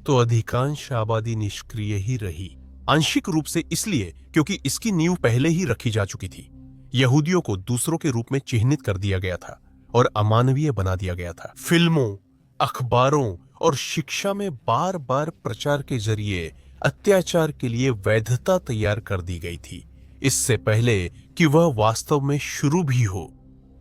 तो अधिकांश आबादी निष्क्रिय ही रही, आंशिक रूप से इसलिए क्योंकि इसकी नींव पहले ही रखी जा चुकी थी। यहूदियों को दूसरों के रूप में चिह्नित कर दिया गया था और अमानवीय बना दिया गया था। फिल्मों, अखबारों और शिक्षा में बार बार प्रचार के जरिए अत्याचार के लिए वैधता तैयार कर दी गई थी, इससे पहले कि वह वास्तव में शुरू भी हो।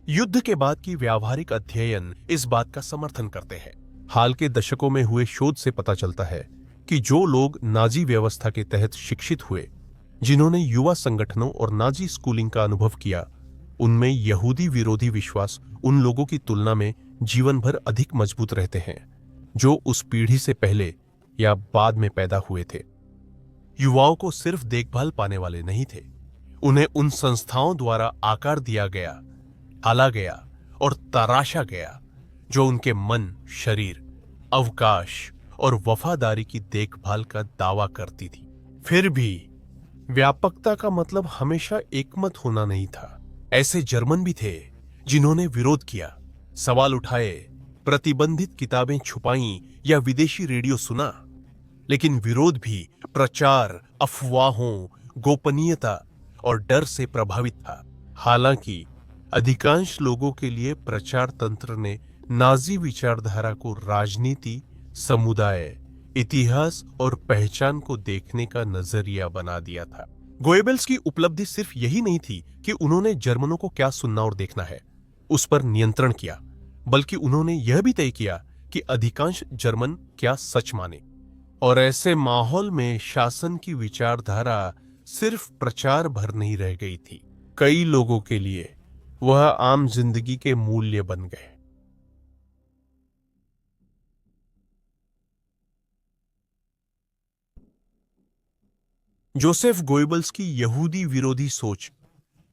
युद्ध के बाद की व्यावहारिक अध्ययन इस बात का समर्थन करते हैं। हाल के दशकों में हुए शोध से पता चलता है कि जो लोग नाजी व्यवस्था के तहत शिक्षित हुए, जिन्होंने युवा संगठनों और नाजी स्कूलिंग का अनुभव किया, उनमें यहूदी विरोधी विश्वास उन लोगों की तुलना में जीवन भर अधिक मजबूत रहते हैं जो उस पीढ़ी से पहले या बाद में पैदा हुए थे। युवाओं को सिर्फ देखभाल पाने वाले नहीं थे, उन्हें उन संस्थाओं द्वारा आकार दिया गया, ढाला गया और तराशा गया जो उनके मन, शरीर, अवकाश और वफादारी की देखभाल का दावा करती थी। फिर भी व्यापकता का मतलब हमेशा एकमत होना नहीं था। ऐसे जर्मन भी थे जिन्होंने विरोध किया, सवाल उठाए, प्रतिबंधित किताबें छुपाईं या विदेशी रेडियो सुना, लेकिन विरोध भी प्रचार, अफवाहों, गोपनीयता और डर से प्रभावित था। हालांकि अधिकांश लोगों के लिए प्रचार तंत्र ने नाजी विचारधारा को राजनीति, समुदाय, इतिहास और पहचान को देखने का नजरिया बना दिया था। गोएबल्स की उपलब्धि सिर्फ यही नहीं थी कि उन्होंने जर्मनों को क्या सुनना और देखना है, उस पर नियंत्रण किया, बल्कि उन्होंने यह भी तय किया कि अधिकांश जर्मन क्या सच माने। और ऐसे माहौल में शासन की विचारधारा सिर्फ प्रचार भर नहीं रह गई थी, कई लोगों के लिए वह आम जिंदगी के मूल्य बन गए। जोसेफ गोएबल्स की यहूदी विरोधी सोच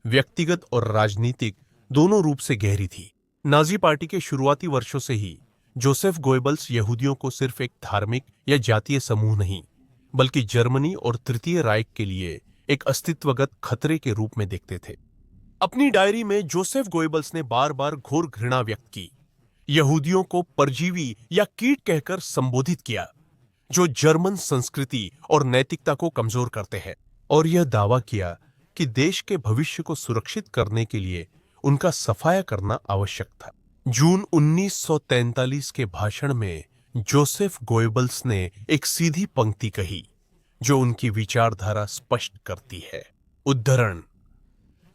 व्यक्तिगत और राजनीतिक दोनों रूप से गहरी थी। नाजी पार्टी के शुरुआती वर्षों से ही जोसेफ गोएबल्स यहूदियों को सिर्फ एक धार्मिक या जातीय समूह नहीं, बल्कि जर्मनी और तृतीय राइख के लिए एक अस्तित्वगत खतरे के रूप में देखते थे। अपनी डायरी में जोसेफ गोएबल्स ने बार बार घोर घृणा व्यक्त की, यहूदियों को परजीवी या कीट कहकर संबोधित किया जो जर्मन संस्कृति और नैतिकता को कमजोर करते हैं, और यह दावा किया कि देश के भविष्य को सुरक्षित करने के लिए उनका सफाया करना आवश्यक था। जून 1943 के भाषण में जोसेफ गोएबल्स ने एक सीधी पंक्ति कही जो उनकी विचारधारा स्पष्ट करती है। उद्धरण,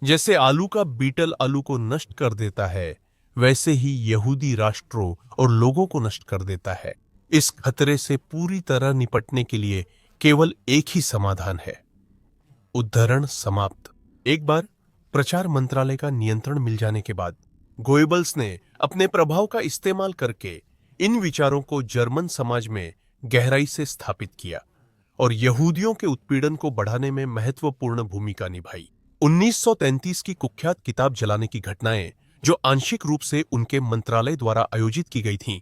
जैसे आलू का बीटल आलू को नष्ट कर देता है, वैसे ही यहूदी राष्ट्रों और लोगों को नष्ट कर देता है। इस खतरे से पूरी तरह निपटने के लिए केवल एक ही समाधान है। उद्धरण समाप्त। एक बार प्रचार मंत्रालय का नियंत्रण मिल जाने के बाद गोएबल्स ने अपने प्रभाव का इस्तेमाल करके इन विचारों को जर्मन समाज में गहराई से स्थापित किया और यहूदियों के उत्पीड़न को बढ़ाने में महत्वपूर्ण भूमिका निभाई। 1933 की कुख्यात किताब जलाने की घटनाएं, जो आंशिक रूप से उनके मंत्रालय द्वारा आयोजित की गई थीं,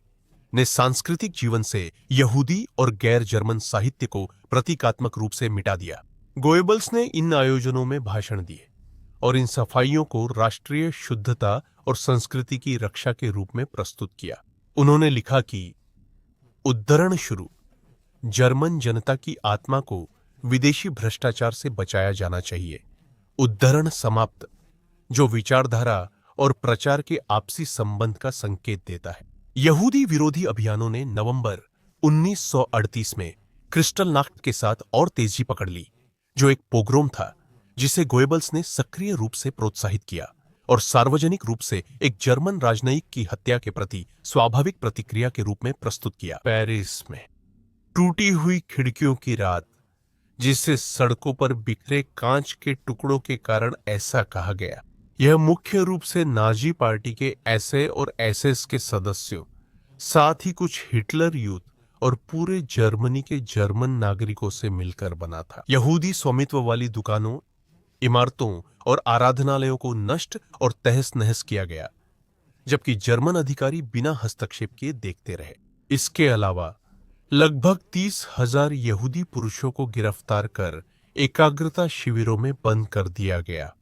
ने सांस्कृतिक जीवन से यहूदी और गैर जर्मन साहित्य को प्रतीकात्मक रूप से मिटा दिया। गोएबल्स ने इन आयोजनों में भाषण दिए और इन सफाइयों को राष्ट्रीय शुद्धता और संस्कृति की रक्षा के रूप में प्रस्तुत किया। उन्होंने लिखा कि उद्धरण शुरू, जर्मन जनता की आत्मा को विदेशी भ्रष्टाचार से बचाया जाना चाहिए। उद्धरण समाप्त, जो विचारधारा और प्रचार के आपसी संबंध का संकेत देता है। यहूदी विरोधी अभियानों ने नवंबर 1938 में क्रिस्टल नाख्ट के साथ और तेजी पकड़ ली, जो एक पोग्रोम था जिसे गोएबल्स ने सक्रिय रूप से प्रोत्साहित किया और सार्वजनिक रूप से एक जर्मन राजनयिक की हत्या के प्रति स्वाभाविक प्रतिक्रिया के रूप में प्रस्तुत किया। पेरिस में टूटी हुई खिड़कियों की रात, जिसे सड़कों पर बिखरे कांच के टुकड़ों के कारण ऐसा कहा गया, यह मुख्य रूप से नाजी पार्टी के एसए और एसएस के सदस्यों, साथ ही कुछ हिटलर यूथ और पूरे जर्मनी के जर्मन नागरिकों से मिलकर बना था। यहूदी स्वामित्व वाली दुकानों, इमारतों और आराधनालयों को नष्ट और तहस नहस किया गया, जबकि जर्मन अधिकारी बिना हस्तक्षेप किए देखते रहे। इसके अलावा लगभग 30,000 यहूदी पुरुषों को गिरफ्तार कर एकाग्रता शिविरों में बंद कर दिया गया।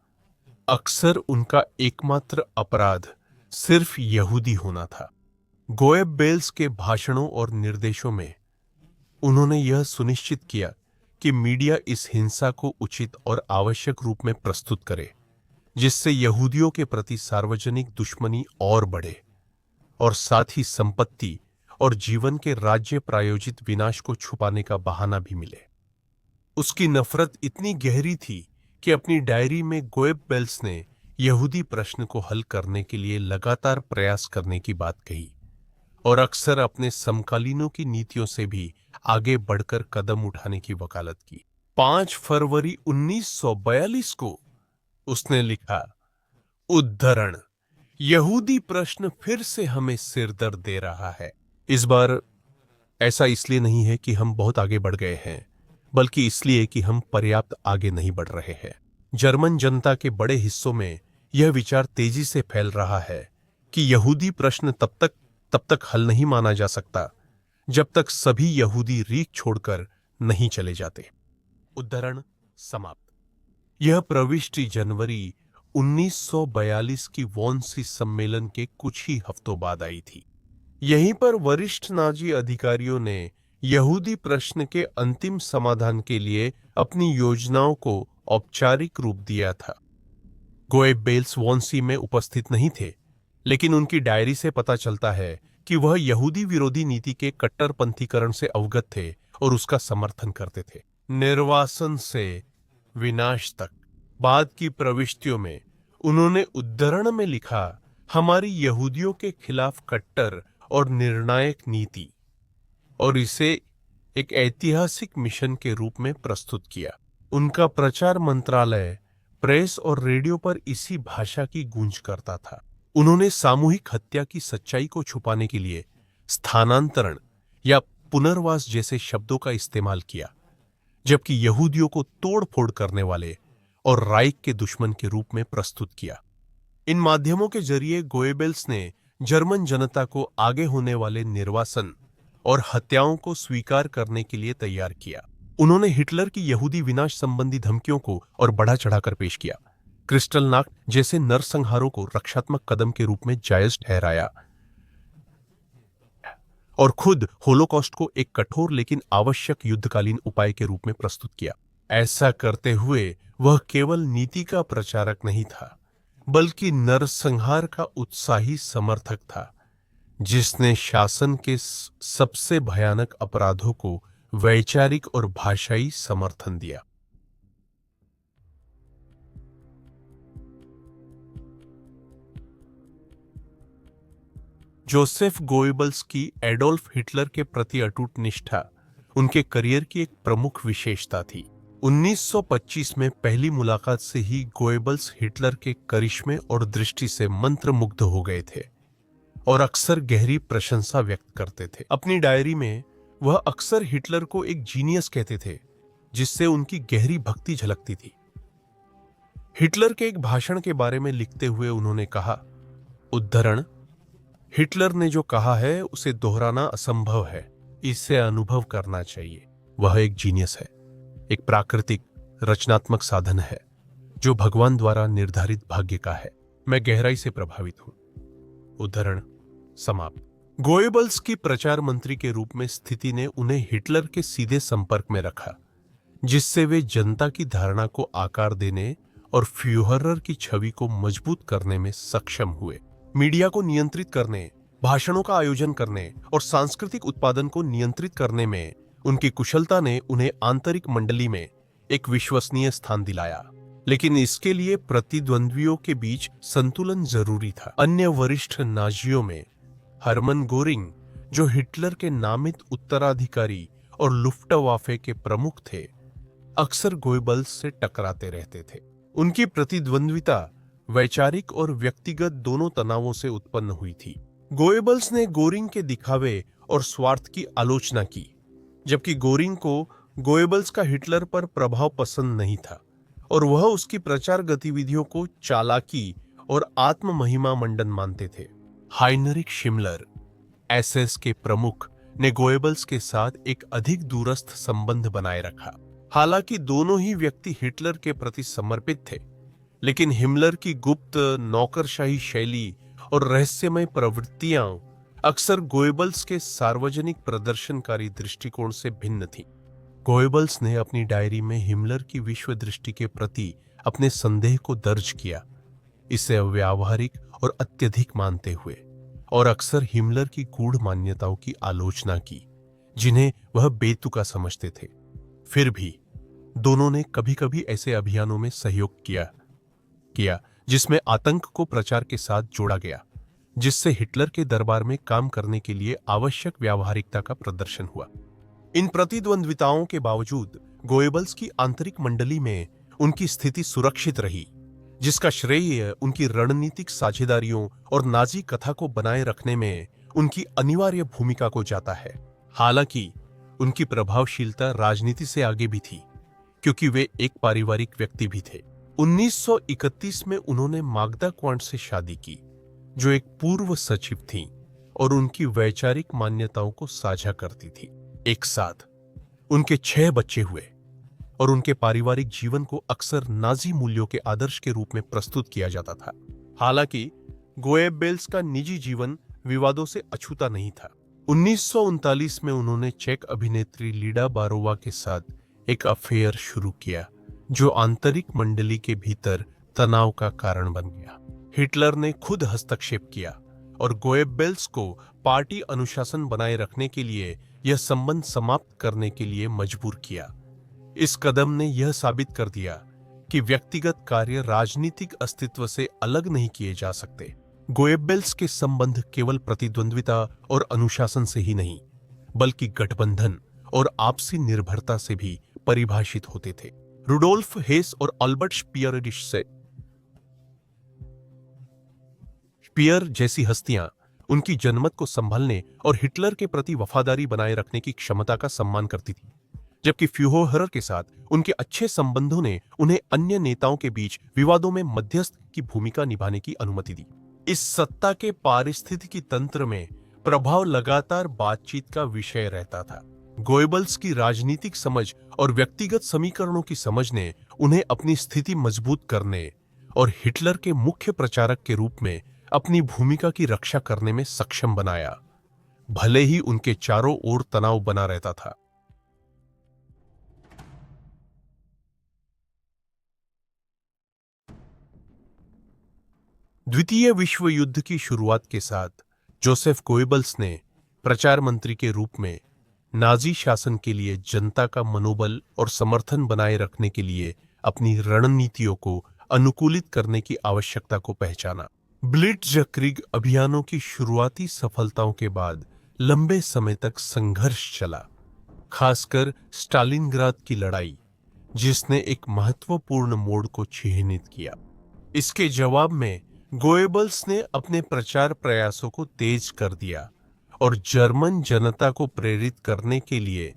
अक्सर उनका एकमात्र अपराध सिर्फ यहूदी होना था। गोएबेल्स के भाषणों और निर्देशों में उन्होंने यह सुनिश्चित किया कि मीडिया इस हिंसा को उचित और आवश्यक रूप में प्रस्तुत करे, जिससे यहूदियों के प्रति सार्वजनिक दुश्मनी और बढ़े और साथ ही संपत्ति और जीवन के राज्य प्रायोजित विनाश को छुपाने का बहाना भी मिले। उसकी नफरत इतनी गहरी थी कि अपनी डायरी में गोएबेल्स ने यहूदी प्रश्न को हल करने के लिए लगातार प्रयास करने की बात कही और अक्सर अपने समकालीनों की नीतियों से भी आगे बढ़कर कदम उठाने की वकालत की। 5 फरवरी 1942 को उसने लिखा, उद्धरण, यहूदी प्रश्न फिर से हमें सिरदर्द दे रहा है। इस बार ऐसा इसलिए नहीं है कि हम बहुत आगे बढ़ गए हैं, बल्कि इसलिए कि हम पर्याप्त आगे नहीं बढ़ रहे हैं। जर्मन जनता के बड़े हिस्सों में यह विचार तेजी से फैल रहा है कि यहूदी प्रश्न तब तक हल नहीं माना जा सकता जब तक सभी यहूदी रीख छोड़कर नहीं चले जाते। उद्धरण समाप्त। यह प्रविष्टि जनवरी 1942 की वॉन्सी सम्मेलन के कुछ ही हफ्तों बाद आई थी। यहीं पर वरिष्ठ नाजी अधिकारियों ने यहूदी प्रश्न के अंतिम समाधान के लिए अपनी योजनाओं को औपचारिक रूप दिया था। गोएबेल्स वॉन्सी में उपस्थित नहीं थे, लेकिन उनकी डायरी से पता चलता है कि वह यहूदी विरोधी नीति के कट्टरपंथीकरण से अवगत थे और उसका समर्थन करते थे। निर्वासन से विनाश तक बाद की प्रविष्टियों में उन्होंने उद्धरण में लिखा, हमारी यहूदियों के खिलाफ कट्टर और निर्णायक नीति, और इसे एक ऐतिहासिक मिशन के रूप में प्रस्तुत किया। उनका प्रचार मंत्रालय प्रेस और रेडियो पर इसी भाषा की गूंज करता था। उन्होंने सामूहिक हत्या की सच्चाई को छुपाने के लिए स्थानांतरण या पुनर्वास जैसे शब्दों का इस्तेमाल किया, जबकि यहूदियों को तोड़फोड़ करने वाले और राइख के दुश्मन के रूप में प्रस्तुत किया। इन माध्यमों के जरिए गोएबेल्स ने जर्मन जनता को आगे होने वाले निर्वासन और हत्याओं को स्वीकार करने के लिए तैयार किया। उन्होंने हिटलर की यहूदी विनाश संबंधी धमकियों को और बढ़ा चढ़ाकर पेश किया। क्रिस्टलनाक्ट जैसे नरसंहारों को रक्षात्मक कदम के रूप में जायज ठहराया और खुद होलोकॉस्ट को एक कठोर लेकिन आवश्यक युद्धकालीन उपाय के रूप में प्रस्तुत किया। ऐसा करते हुए वह केवल नीति का प्रचारक नहीं था, बल्कि नरसंहार का उत्साही समर्थक था, जिसने शासन के सबसे भयानक अपराधों को वैचारिक और भाषाई समर्थन दिया। जोसेफ गोएबल्स की एडोल्फ हिटलर के प्रति अटूट निष्ठा उनके करियर की एक प्रमुख विशेषता थी। 1925 में पहली मुलाकात से ही गोएबल्स हिटलर के करिश्मे और दृष्टि से मंत्रमुग्ध हो गए थे और अक्सर गहरी प्रशंसा व्यक्त करते थे। अपनी डायरी में वह अक्सर हिटलर को एक जीनियस कहते थे, जिससे उनकी गहरी भक्ति झलकती थी। हिटलर के एक भाषण के बारे में लिखते हुए उन्होंने कहा, उद्धरण, हिटलर ने जो कहा है उसे दोहराना असंभव है, इसे अनुभव करना चाहिए। वह एक जीनियस है, एक प्राकृतिक रचनात्मक साधन है जो भगवान द्वारा निर्धारित भाग्य का है। मैं गहराई से प्रभावित हूं। उद्धरण समाप्त। गोएबल्स की प्रचार मंत्री के रूप में स्थिति ने उन्हें हिटलर के सीधे संपर्क में रखा, जिससे वे जनता की धारणा को आकार देने और फ्यूहरर की छवि को मजबूत करने में सक्षम हुए। मीडिया को नियंत्रित करने, भाषणों का आयोजन करने और सांस्कृतिक उत्पादन को नियंत्रित करने में उनकी कुशलता ने उन्हें आंतरिक मंडली में एक विश्वसनीय स्थान दिलाया। लेकिन इसके लिए प्रतिद्वंद्वियों के बीच संतुलन जरूरी था। अन्य वरिष्ठ नाजियों में हरमन गोरिंग, जो हिटलर के नामित उत्तराधिकारी और लुफ्टवाफे के प्रमुख थे, अक्सर गोएबल्स से टकराते रहते थे। उनकी प्रतिद्वंद्विता वैचारिक और व्यक्तिगत दोनों तनावों से उत्पन्न हुई थी। गोएबल्स ने गोरिंग के दिखावे और स्वार्थ की आलोचना की, जबकि गोरिंग को गोएबल्स का हिटलर पर प्रभाव पसंद नहीं था और वह उसकी प्रचार गतिविधियों को चालाकी और आत्म महिमा मंडन मानते थे। हाइनरिक शिमलर, एसएस के प्रमुख, ने गोएबल्स के साथ एक अधिक दूरस्थ संबंध बनाए रखा। हालांकि दोनों ही व्यक्ति हिटलर के प्रति समर्पित थे, लेकिन हिमलर की गुप्त नौकरशाही शैली और रहस्यमय प्रवृत्तियां अक्सर गोएबल्स के सार्वजनिक प्रदर्शनकारी दृष्टिकोण से भिन्न थीं। गोएबल्स ने अपनी डायरी में हिमलर की विश्व दृष्टि के प्रति अपने संदेह को दर्ज किया, इसे अव्यावहारिक और अत्यधिक मानते हुए, और अक्सर हिमलर की गूढ़ मान्यताओं की आलोचना की, जिन्हें वह बेतुका समझते थे। फिर भी दोनों ने कभी-कभी ऐसे अभियानों में सहयोग किया जिसमें आतंक को प्रचार के साथ जोड़ा गया, जिससे हिटलर के दरबार में काम करने के लिए आवश्यक व्यावहारिकता का प्रदर्शन हुआ। इन प्रतिद्वंद्विताओं के बावजूद गोएबल्स की आंतरिक मंडली में उनकी स्थिति सुरक्षित रही, जिसका श्रेय उनकी रणनीतिक साझेदारियों और नाजी कथा को बनाए रखने में उनकी अनिवार्य भूमिका को जाता है। हालांकि उनकी प्रभावशीलता राजनीति से आगे भी थी, क्योंकि वे एक पारिवारिक व्यक्ति भी थे। 1931 में उन्होंने माग्दा क्वांट से शादी की, जो एक पूर्व सचिव थीं और उनकी वैचारिक मान्यताओं को साझा करती थी। एक साथ उनके 6 बच्चे हुए और उनके पारिवारिक जीवन को अक्सर नाजी मूल्यों के आदर्श के रूप में प्रस्तुत किया जाता था। हालांकि गोएबल्स का निजी जीवन विवादों से अछूता नहीं था। 1939 में उन्होंने चेक अभिनेत्री लीडा बारोवा के साथ एक अफेयर शुरू किया, जो आंतरिक मंडली के भीतर तनाव का कारण बन गया। हिटलर ने खुद हस्तक्षेप किया और गोएबल्स को पार्टी अनुशासन बनाए रखने के लिए यह संबंध समाप्त करने के लिए मजबूर किया। इस कदम ने यह साबित कर दिया कि व्यक्तिगत कार्य राजनीतिक अस्तित्व से अलग नहीं किए जा सकते। गोएबल्स के संबंध केवल प्रतिद्वंद्विता और अनुशासन से ही नहीं, बल्कि गठबंधन और आपसी निर्भरता से भी परिभाषित होते थे। रुडोल्फ हेस और अल्बर्ट स्पीयर जैसी हस्तियां उनकी जनमत को संभालने और हिटलर के प्रति वफादारी बनाए रखने की क्षमता का सम्मान करती थी, जबकि फ्यूहरर के साथ उनके अच्छे संबंधों ने उन्हें अन्य नेताओं के बीच विवादों में मध्यस्थ की भूमिका निभाने की अनुमति दी। इस सत्ता के पारिस्थितिकी तंत्र में प्रभाव लगातार बातचीत का विषय रहता था। गोएबल्स की राजनीतिक समझ और व्यक्तिगत समीकरणों की समझ ने उन्हें अपनी स्थिति मजबूत करने और हिटलर के मुख्य प्रचारक के रूप में अपनी भूमिका की रक्षा करने में सक्षम बनाया, भले ही उनके चारों ओर तनाव बना रहता था। द्वितीय विश्व युद्ध की शुरुआत के साथ जोसेफ गोएबल्स ने प्रचार मंत्री के रूप में नाजी शासन के लिए जनता का मनोबल और समर्थन बनाए रखने के लिए अपनी रणनीतियों को अनुकूलित करने की आवश्यकता को पहचाना। ब्लिट्जक्रिग अभियानों की शुरुआती सफलताओं के बाद लंबे समय तक संघर्ष चला, खासकर स्टालिनग्राद की लड़ाई, जिसने एक महत्वपूर्ण मोड़ को चिह्नित किया। इसके जवाब में गोएबल्स ने अपने प्रचार प्रयासों को तेज कर दिया और जर्मन जनता को प्रेरित करने के लिए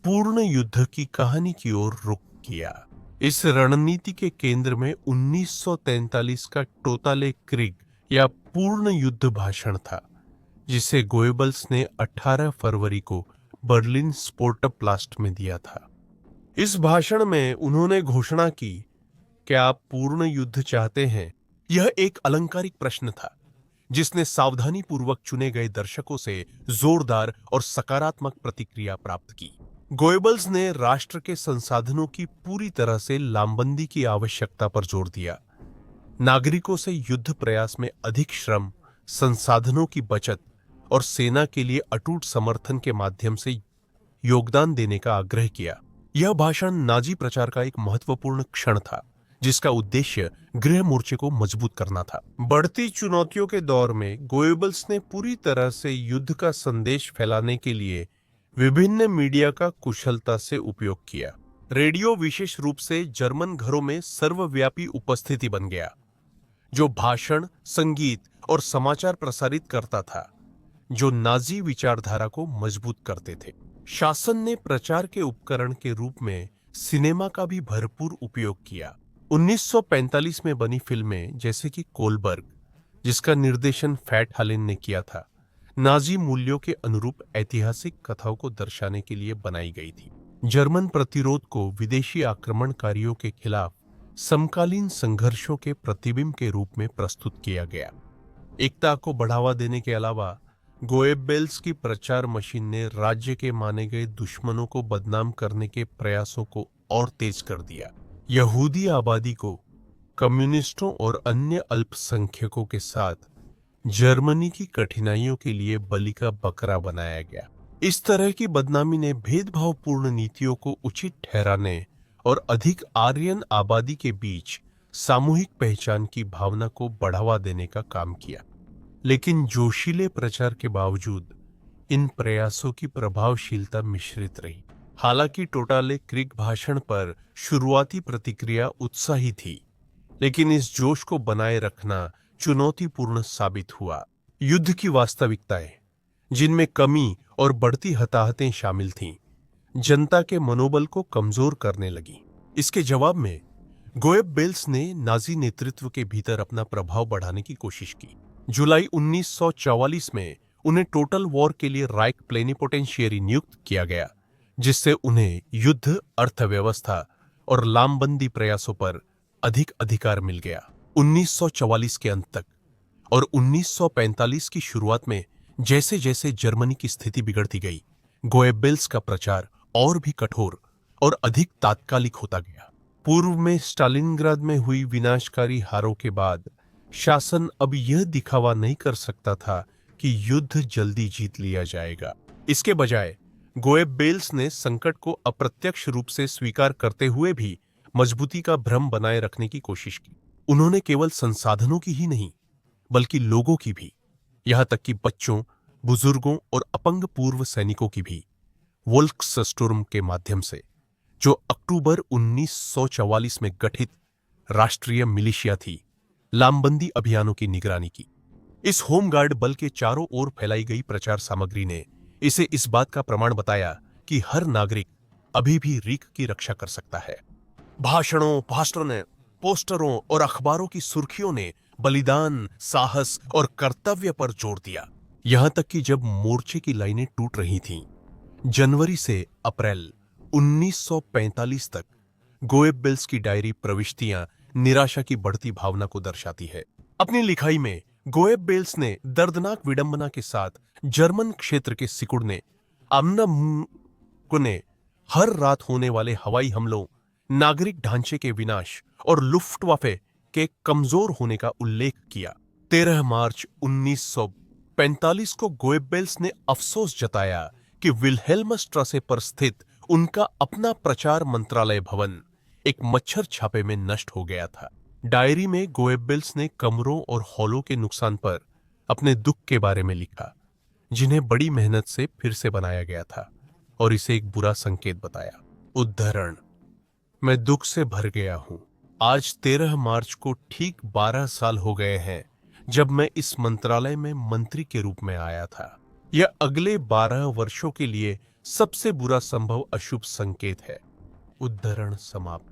पूर्ण युद्ध की कहानी की ओर रुख किया। इस रणनीति के केंद्र में 1943 का टोताले क्रिग या पूर्ण युद्ध भाषण था, जिसे गोएबल्स ने 18 फरवरी को बर्लिन स्पोर्टप्लास्ट में दिया था। इस भाषण में उन्होंने घोषणा की, क्या आप पूर्ण युद्ध चाहते हैं? यह एक अलंकारिक प्रश्न था, जिसने सावधानीपूर्वक चुने गए दर्शकों से जोरदार और सकारात्मक प्रतिक्रिया प्राप्त की। गोएबल्स ने राष्ट्र के संसाधनों की पूरी तरह से लामबंदी की आवश्यकता पर जोर दिया, नागरिकों से युद्ध प्रयास में अधिक श्रम, संसाधनों की बचत और सेना के लिए अटूट समर्थन के माध्यम से योगदान देने का आग्रह किया। यह भाषण नाजी प्रचार का एक महत्वपूर्ण क्षण था, जिसका उद्देश्य गृह मोर्चे को मजबूत करना था। बढ़ती चुनौतियों के दौर में गोएबल्स ने पूरी तरह से युद्ध का संदेश फैलाने के लिए विभिन्न मीडिया का कुशलता से उपयोग किया। रेडियो विशेष रूप से जर्मन घरों में सर्वव्यापी उपस्थिति बन गया, जो भाषण, संगीत और समाचार प्रसारित करता था, जो नाजी विचारधारा को मजबूत करते थे। शासन ने प्रचार के उपकरण के रूप में सिनेमा का भी भरपूर उपयोग किया। 1945 में बनी फिल्में जैसे कि कोलबर्ग, जिसका निर्देशन फैट हालेन ने किया था, नाजी मूल्यों के अनुरूप ऐतिहासिक कथाओं को दर्शाने के लिए बनाई गई थी। जर्मन प्रतिरोध को विदेशी आक्रमणकारियों के खिलाफ समकालीन संघर्षों के प्रतिबिंब के रूप में प्रस्तुत किया गया। एकता को बढ़ावा देने के अलावा गोएबेल्स की प्रचार मशीन ने राज्य के माने गए दुश्मनों को बदनाम करने के प्रयासों को और तेज कर दिया। यहूदी आबादी को कम्युनिस्टों और अन्य अल्पसंख्यकों के साथ जर्मनी की कठिनाइयों के लिए बलि का बकरा बनाया गया। इस तरह की बदनामी ने भेदभावपूर्ण नीतियों को उचित ठहराने और अधिक आर्यन आबादी के बीच सामूहिक पहचान की भावना को बढ़ावा देने का काम किया। लेकिन जोशीले प्रचार के बावजूद इन प्रयासों की प्रभावशीलता मिश्रित रही। हालांकि टोटाले क्रिक भाषण पर शुरुआती प्रतिक्रिया उत्साही थी, लेकिन इस जोश को बनाए रखना चुनौतीपूर्ण साबित हुआ। युद्ध की वास्तविकताएं, जिनमें कमी और बढ़ती हताहतें शामिल थीं, जनता के मनोबल को कमजोर करने लगी। इसके जवाब में गोएबेल्स ने नाजी नेतृत्व के भीतर अपना प्रभाव बढ़ाने की कोशिश की। जुलाई 1944 में उन्हें टोटल वॉर के लिए राइक प्लेनिपोटेंशियरी नियुक्त किया गया, जिससे उन्हें युद्ध, अर्थव्यवस्था और लामबंदी प्रयासों पर अधिक अधिकार मिल गया। 1944 के अंत तक और 1945 की शुरुआत में जैसे जैसे जर्मनी की स्थिति बिगड़ती गई, गोएबेल्स का प्रचार और भी कठोर और अधिक तात्कालिक होता गया। पूर्व में स्टालिनग्राद में हुई विनाशकारी हारों के बाद शासन अब यह दिखावा नहीं कर सकता था कि युद्ध जल्दी जीत लिया जाएगा। इसके बजाय गोएबेल्स ने संकट को अप्रत्यक्ष रूप से स्वीकार करते हुए भी मजबूती का भ्रम बनाए रखने की कोशिश की। उन्होंने केवल संसाधनों की ही नहीं, बल्कि लोगों की भी, यहां तक कि बच्चों, बुजुर्गों और अपंग पूर्व सैनिकों की भी, वोल्क्सस्टुर्म के माध्यम से, जो अक्टूबर 1944 में गठित राष्ट्रीय मिलिशिया थी, लामबंदी अभियानों की निगरानी की। इस होमगार्ड बल के चारों ओर फैलाई गई प्रचार सामग्री ने इसे इस बात का प्रमाण बताया कि हर नागरिक अभी भी रीख की रक्षा कर सकता है। भाषणों, पोस्टरों और अखबारों की सुर्खियों ने बलिदान, साहस और कर्तव्य पर जोर दिया। यहां तक कि जब मोर्चे की लाइनें टूट रही थीं, जनवरी से अप्रैल 1945 तक गोएबेल्स की डायरी प्रविष्टियां निराशा की बढ़ती भावना को दर्शाती है। अपनी लिखाई में गोएबेल्स ने दर्दनाक विडंबना के साथ जर्मन क्षेत्र के सिकुड़ने, ने हर रात होने वाले हवाई हमलों, नागरिक ढांचे के विनाश और लुफ्टवाफे के कमजोर होने का उल्लेख किया। 13 मार्च 1945 को गोएबेल्स ने अफसोस जताया कि विल्हेल्मस्ट्रासे पर स्थित उनका अपना प्रचार मंत्रालय भवन एक मच्छर छापे में नष्ट हो गया था। डायरी में गोएबेल्स ने कमरों और हॉलों के नुकसान पर अपने दुख के बारे में लिखा, जिन्हें बड़ी मेहनत से फिर से बनाया गया था, और इसे एक बुरा संकेत बताया। उद्धरण: मैं दुख से भर गया हूं। आज 13 मार्च को ठीक 12 साल हो गए हैं जब मैं इस मंत्रालय में मंत्री के रूप में आया था। यह अगले 12 वर्षों के लिए सबसे बुरा संभव अशुभ संकेत है। उद्धरण समाप्त।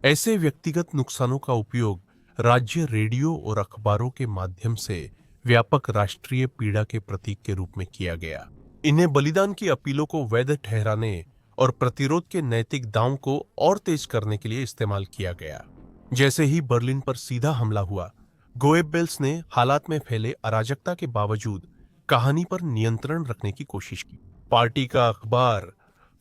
ऐसे व्यक्तिगत नुकसानों का उपयोग राज्य रेडियो और अखबारों के माध्यम से व्यापक राष्ट्रीय पीड़ा के प्रतीक के रूप में किया गया। इन्हें बलिदान की अपीलों को वैध ठहराने और प्रतिरोध के नैतिक दांव को और तेज करने के लिए इस्तेमाल किया गया। जैसे ही बर्लिन पर सीधा हमला हुआ, गोएबेल्स ने हालात में फैले अराजकता के बावजूद कहानी पर नियंत्रण रखने की कोशिश की। पार्टी का अखबार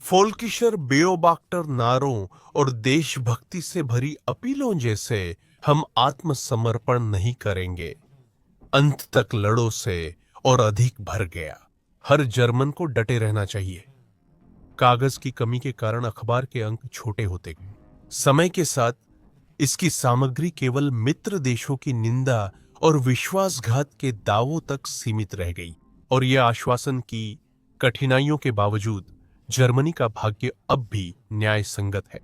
फोल्किशर बेओबाक्टर नारों और देशभक्ति से भरी अपीलों जैसे हम आत्मसमर्पण नहीं करेंगे, अंत तक लड़ो से और अधिक भर गया। हर जर्मन को डटे रहना चाहिए। कागज की कमी के कारण अखबार के अंक छोटे होते गए। समय के साथ इसकी सामग्री केवल मित्र देशों की निंदा और विश्वासघात के दावों तक सीमित रह गई, और यह आश्वासन की कठिनाइयों के बावजूद जर्मनी का भाग्य अब भी न्याय संगत है।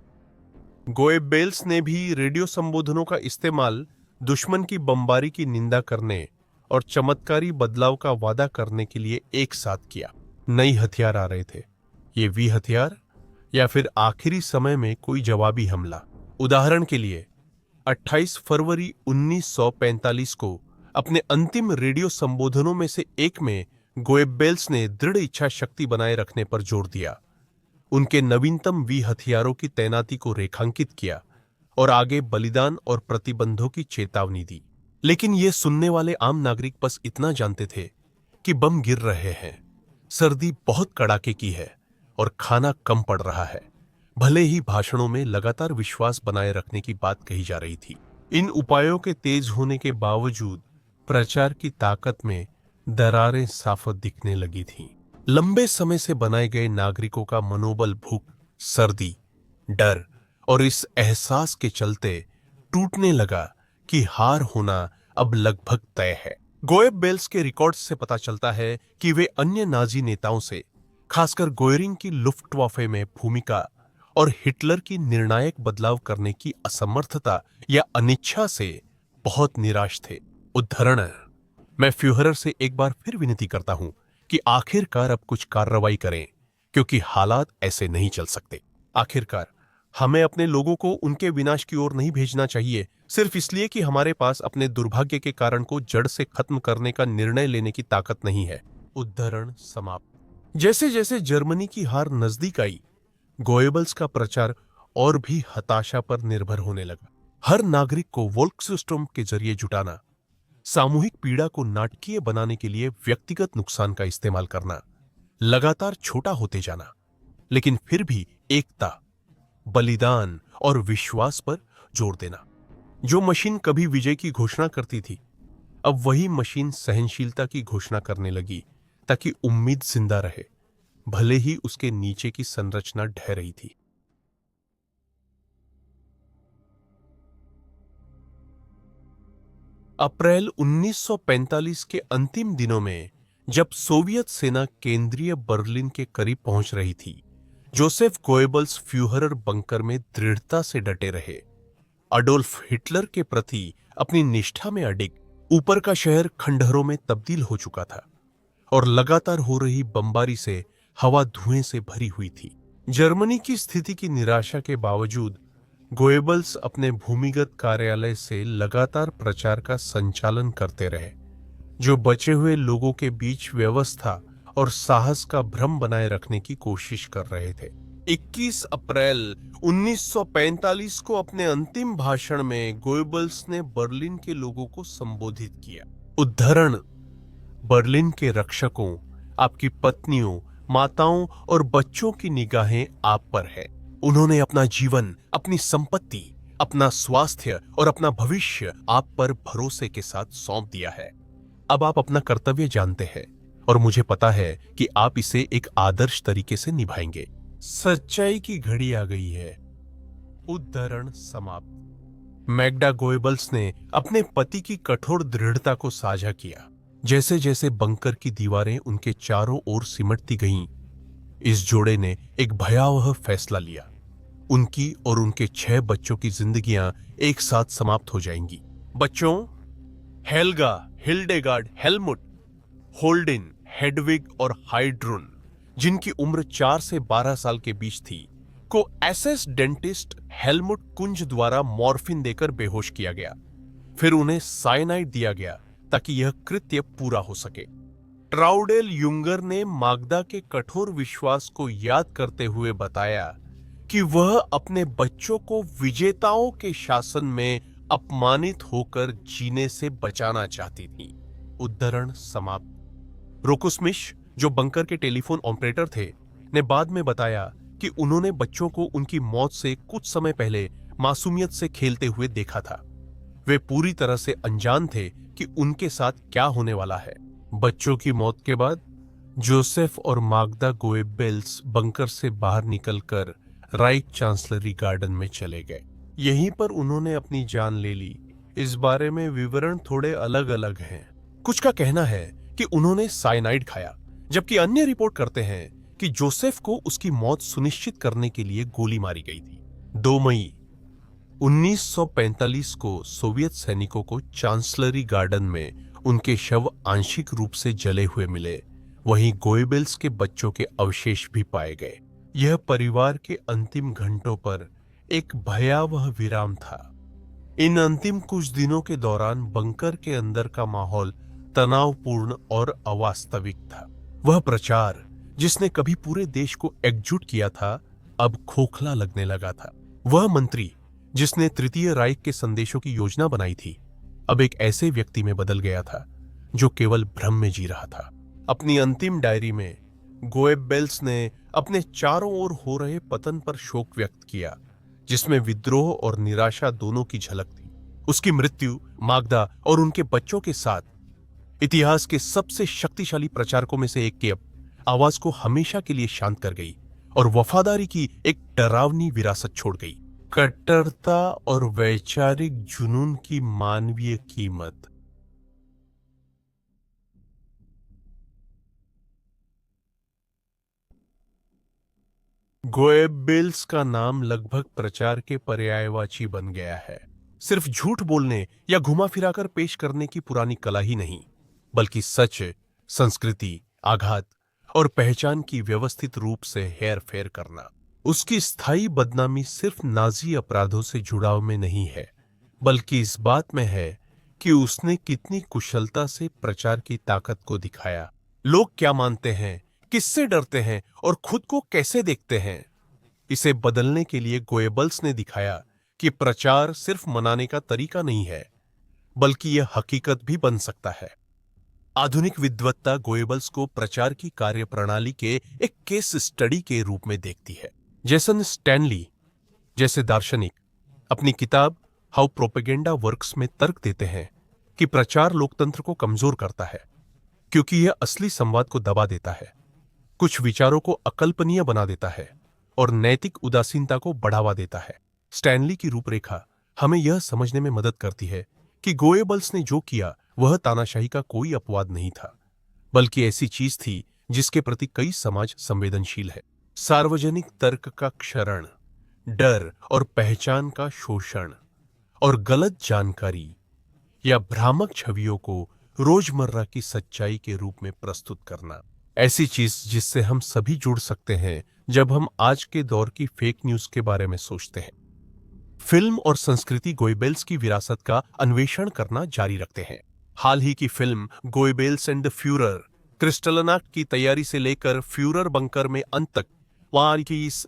गोएबेल्स ने भी रेडियो संबोधनों का इस्तेमाल दुश्मन की बमबारी की निंदा करने और चमत्कारी बदलाव का वादा करने के लिए एक साथ किया। नई हथियार आ रहे थे, ये वी हथियार या फिर आखिरी समय में कोई जवाबी हमला। उदाहरण के लिए 28 फरवरी 1945 को अपने अंतिम रेडियो संबोधनों में से एक में गोएबेल्स ने दृढ़ इच्छा शक्ति बनाए रखने पर जोर दिया, उनके नवीनतम वी हथियारों की तैनाती को रेखांकित किया और आगे बलिदान और प्रतिबंधों की चेतावनी दी। लेकिन ये सुनने वाले आम नागरिक बस इतना जानते थे कि बम गिर रहे हैं, सर्दी बहुत कड़ाके की है और खाना कम पड़ रहा है। भले ही भाषणों में लगातार विश्वास बनाए रखने की बात कही जा रही थी, इन उपायों के तेज होने के बावजूद प्रचार की ताकत में दरारें साफ दिखने लगी थीं। लंबे समय से बनाए गए नागरिकों का मनोबल भूख, सर्दी, डर और इस एहसास के चलते टूटने लगा कि हार होना अब लगभग तय है। गोएबेल्स के रिकॉर्ड्स से पता चलता है कि वे अन्य नाजी नेताओं से, खासकर गोयरिंग की लुफ्टवाफे में भूमिका और हिटलर की निर्णायक बदलाव करने की असमर्थता या अनिच्छा से बहुत निराश थे। उद्धरण: मैं फ्यूहरर से एक बार फिर विनती करता हूं कि आखिरकार अब कुछ कार्रवाई करें, क्योंकि हालात ऐसे नहीं चल सकते। आखिरकार हमें अपने लोगों को उनके विनाश की ओर नहीं भेजना चाहिए, सिर्फ इसलिए कि हमारे पास अपने दुर्भाग्य के कारण को जड़ से खत्म करने का निर्णय लेने की ताकत नहीं है। उद्धरण समाप्त। जैसे जैसे जर्मनी की हार नजदीक आई, गोएबल्स का प्रचार और भी हताशा पर निर्भर होने लगा। हर नागरिक को वोल्क्सस्टोर्म के जरिए जुटाना, सामूहिक पीड़ा को नाटकीय बनाने के लिए व्यक्तिगत नुकसान का इस्तेमाल करना, लगातार छोटा होते जाना, लेकिन फिर भी एकता, बलिदान और विश्वास पर जोर देना। जो मशीन कभी विजय की घोषणा करती थी, अब वही मशीन सहनशीलता की घोषणा करने लगी, ताकि उम्मीद जिंदा रहे, भले ही उसके नीचे की संरचना ढह रही थी। अप्रैल 1945 के अंतिम दिनों में जब सोवियत सेना केंद्रीय बर्लिन के करीब पहुंच रही थी, जोसेफ गोएबल्स फ्यूहरर बंकर में दृढ़ता से डटे रहे। अडोल्फ हिटलर के प्रति अपनी निष्ठा में अडिग, ऊपर का शहर खंडहरों में तब्दील हो चुका था और लगातार हो रही बमबारी से हवा धुएं से भरी हुई थी। जर्मनी की स्थिति की निराशा के बावजूद गोएबल्स अपने भूमिगत कार्यालय से लगातार प्रचार का संचालन करते रहे, जो बचे हुए लोगों के बीच व्यवस्था और साहस का भ्रम बनाए रखने की कोशिश कर रहे थे। 21 अप्रैल 1945 को अपने अंतिम भाषण में गोएबल्स ने बर्लिन के लोगों को संबोधित किया। उद्धरण: बर्लिन के रक्षकों, आपकी पत्नियों, माताओं और बच्चों की निगाहें आप पर है। उन्होंने अपना जीवन, अपनी संपत्ति, अपना स्वास्थ्य और अपना भविष्य आप पर भरोसे के साथ सौंप दिया है। अब आप अपना कर्तव्य जानते हैं और मुझे पता है कि आप इसे एक आदर्श तरीके से निभाएंगे। सच्चाई की घड़ी आ गई है। उद्धरण समाप्त। मैग्डा गोएबल्स ने अपने पति की कठोर दृढ़ता को साझा किया। जैसे जैसे बंकर की दीवारें उनके चारों ओर सिमटती गईं, इस जोड़े ने एक भयावह फैसला लिया। उनकी और उनके 6 बच्चों की जिंदगियां एक साथ समाप्त हो जाएंगी। बच्चों हेल्गा, हिल्डेगार्ड, हेलमुट, होल्डिन, हेडविग और हाइड्रुन, जिनकी उम्र 4 से 12 साल के बीच थी, को एसएस डेंटिस्ट हेलमुट कुंज द्वारा मॉर्फिन देकर बेहोश किया गया। फिर उन्हें साइनाइड दिया गया ताकि यह कृत्य पूरा हो सके। ट्राउडेल युंगर ने माग्दा के कठोर विश्वास को याद करते हुए बताया कि वह अपने बच्चों को विजेताओं के शासन में अपमानित होकर जीने से बचाना चाहती थी। उद्धरण समाप्त। रोकुसमिश, जो बंकर के टेलीफोन ऑपरेटर थे, ने बाद में बताया कि उन्होंने बच्चों को उनकी मौत से कुछ समय पहले मासूमियत से खेलते हुए देखा था। वे पूरी तरह से अनजान थे कि उनके साथ क्या होने वाला है। बच्चों की मौत के बाद जोसेफ और माग्दा गोएबेल्स बंकर से बाहर निकलकर राइट चांसलरी गार्डन में चले गए। यहीं पर उन्होंने अपनी जान ले ली। इस बारे में विवरण थोड़े अलग अलग हैं। कुछ का कहना है कि उन्होंने साइनाइड खाया, जबकि अन्य रिपोर्ट करते हैं कि जोसेफ को उसकी मौत सुनिश्चित करने के लिए गोली मारी गई थी। 2 मई 1945 को सोवियत सैनिकों को चांसलरी गार्डन में उनके शव आंशिक रूप से जले हुए मिले। वहीं गोएबेल्स के बच्चों के अवशेष भी पाए गए। यह परिवार के अंतिम घंटों पर एक भयावह विराम था। इन अंतिम कुछ दिनों के दौरान बंकर के अंदर का माहौल तनावपूर्ण और अवास्तविक था। वह प्रचार जिसने कभी पूरे देश को एकजुट किया था, अब खोखला लगने लगा था। वह मंत्री जिसने तृतीय राइख के संदेशों की योजना बनाई थी, अब एक ऐसे व्यक्ति में बदल गया था जो केवल भ्रम में जी रहा था। अपनी अंतिम डायरी में गोएबेल्स ने अपने चारों ओर हो रहे पतन पर शोक व्यक्त किया, जिसमें विद्रोह और निराशा दोनों की झलक थी। उसकी मृत्यु मागदा और उनके बच्चों के साथ इतिहास के सबसे शक्तिशाली प्रचारकों में से एक की आवाज को हमेशा के लिए शांत कर गई और वफादारी की एक डरावनी विरासत छोड़ गई। कट्टरता और वैचारिक जुनून की मानवीय कीमत। गोएबेल्स का नाम लगभग प्रचार के पर्यायवाची बन गया है। सिर्फ झूठ बोलने या घुमा फिराकर पेश करने की पुरानी कला ही नहीं, बल्कि सच, संस्कृति, आघात और पहचान की व्यवस्थित रूप से हेर फेर करना। उसकी स्थायी बदनामी सिर्फ नाजी अपराधों से जुड़ाव में नहीं है, बल्कि इस बात में है कि उसने कितनी कुशलता से प्रचार की ताकत को दिखाया। लोग क्या मानते हैं, किससे डरते हैं और खुद को कैसे देखते हैं, इसे बदलने के लिए गोएबल्स ने दिखाया कि प्रचार सिर्फ मनाने का तरीका नहीं है, बल्कि यह हकीकत भी बन सकता है। आधुनिक विद्वत्ता गोएबल्स को प्रचार की कार्यप्रणाली के एक केस स्टडी के रूप में देखती है। जेसन स्टैनली जैसे दार्शनिक अपनी किताब हाउ प्रोपेगेंडा वर्क्स में तर्क देते हैं कि प्रचार लोकतंत्र को कमजोर करता है, क्योंकि यह असली संवाद को दबा देता है, कुछ विचारों को अकल्पनीय बना देता है और नैतिक उदासीनता को बढ़ावा देता है। स्टैनली की रूपरेखा हमें यह समझने में मदद करती है कि गोएबल्स ने जो किया वह तानाशाही का कोई अपवाद नहीं था, बल्कि ऐसी चीज थी जिसके प्रति कई समाज संवेदनशील है। सार्वजनिक तर्क का क्षरण, डर और पहचान का शोषण और गलत जानकारी या भ्रामक छवियों को रोजमर्रा की सच्चाई के रूप में प्रस्तुत करना, ऐसी चीज जिससे हम सभी जुड़ सकते हैं जब हम आज के दौर की फेक न्यूज के बारे में सोचते हैं। फिल्म और संस्कृति गोएबेल्स की विरासत का अन्वेषण करना जारी रखते हैं। हाल ही की फिल्म गोएबेल्स एंड द फ्यूरर क्रिस्टलनाट की तैयारी से लेकर फ्यूरर बंकर में अंत तक, वहां की इस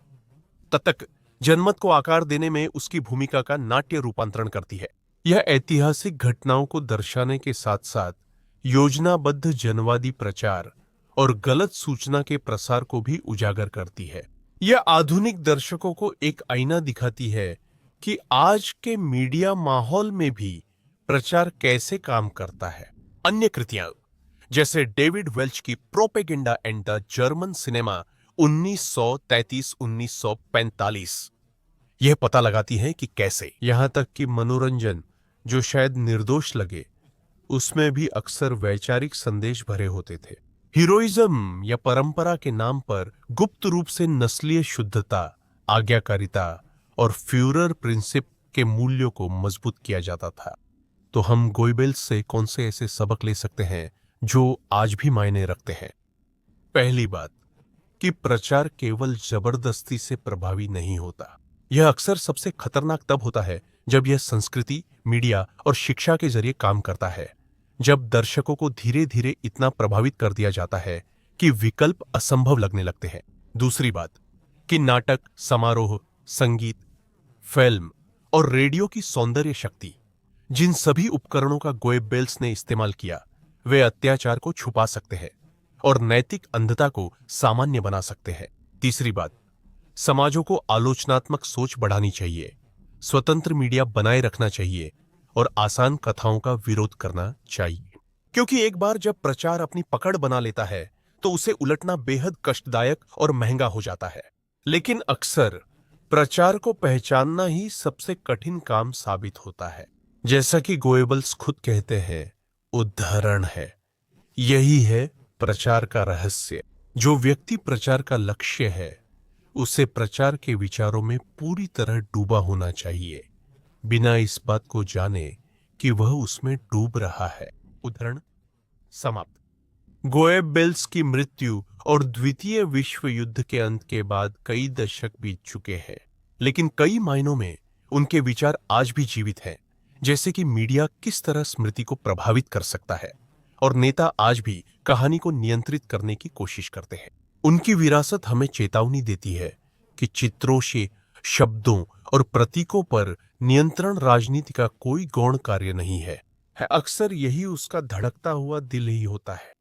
तक जनमत को आकार देने में उसकी भूमिका का नाट्य रूपांतरण करती है। यह ऐतिहासिक घटनाओं को दर्शाने के साथ साथ योजनाबद्ध जनवादी प्रचार और गलत सूचना के प्रसार को भी उजागर करती है। यह आधुनिक दर्शकों को एक आईना दिखाती है कि आज के मीडिया माहौल में भी प्रचार कैसे काम करता है। अन्य कृतियां जैसे डेविड वेल्च की propaganda and the German cinema 1933-1945 यह पता लगाती है कि कैसे, यहां तक कि मनोरंजन जो शायद निर्दोष लगे, उसमें भी अक्सर वैचारिक संदेश भरे होते थे। हीरोइज्म या परंपरा के नाम पर गुप्त रूप से नस्लीय शुद्धता, आज्ञाकारिता और फ्यूरर प्रिंसिप के मूल्यों को मजबूत किया जाता था। तो हम गोएबेल्स से कौन से ऐसे सबक ले सकते हैं जो आज भी मायने रखते हैं? पहली बात कि प्रचार केवल जबरदस्ती से प्रभावी नहीं होता। यह अक्सर सबसे खतरनाक तब होता है जब यह संस्कृति, मीडिया और शिक्षा के जरिए काम करता है, जब दर्शकों को धीरे धीरे इतना प्रभावित कर दिया जाता है कि विकल्प असंभव लगने लगते हैं। दूसरी बात कि नाटक, समारोह, संगीत, फिल्म और रेडियो की सौंदर्य शक्ति, जिन सभी उपकरणों का गोएबेल्स ने इस्तेमाल किया, वे अत्याचार को छुपा सकते हैं और नैतिक अंधता को सामान्य बना सकते हैं। तीसरी बात, समाजों को आलोचनात्मक सोच बढ़ानी चाहिए, स्वतंत्र मीडिया बनाए रखना चाहिए और आसान कथाओं का विरोध करना चाहिए, क्योंकि एक बार जब प्रचार अपनी पकड़ बना लेता है तो उसे उलटना बेहद कष्टदायक और महंगा हो जाता है। लेकिन अक्सर प्रचार को पहचानना ही सबसे कठिन काम साबित होता है। जैसा कि गोएबल्स खुद कहते हैं, उदाहरण है। यही है प्रचार का रहस्य। जो व्यक्ति प्रचार का लक्ष्य है, उसे प्रचार के विचारों में पूरी तरह डूबा होना चाहिए, बिना इस बात को जाने कि वह उसमें डूब रहा है। उदाहरण समाप्त। गोएबल्स की मृत्यु और द्वितीय विश्व युद्ध के अंत के बाद कई दशक बीत चुके हैं, लेकिन कई मायनों में उनके विचार आज भी जीवित हैं। जैसे कि मीडिया किस तरह स्मृति को प्रभावित कर सकता है और नेता आज भी कहानी को नियंत्रित करने की कोशिश करते हैं। उनकी विरासत हमें चेतावनी देती है कि चित्रों से, शब्दों और प्रतीकों पर नियंत्रण राजनीति का कोई गौण कार्य नहीं है। अक्सर यही उसका धड़कता हुआ दिल ही होता है।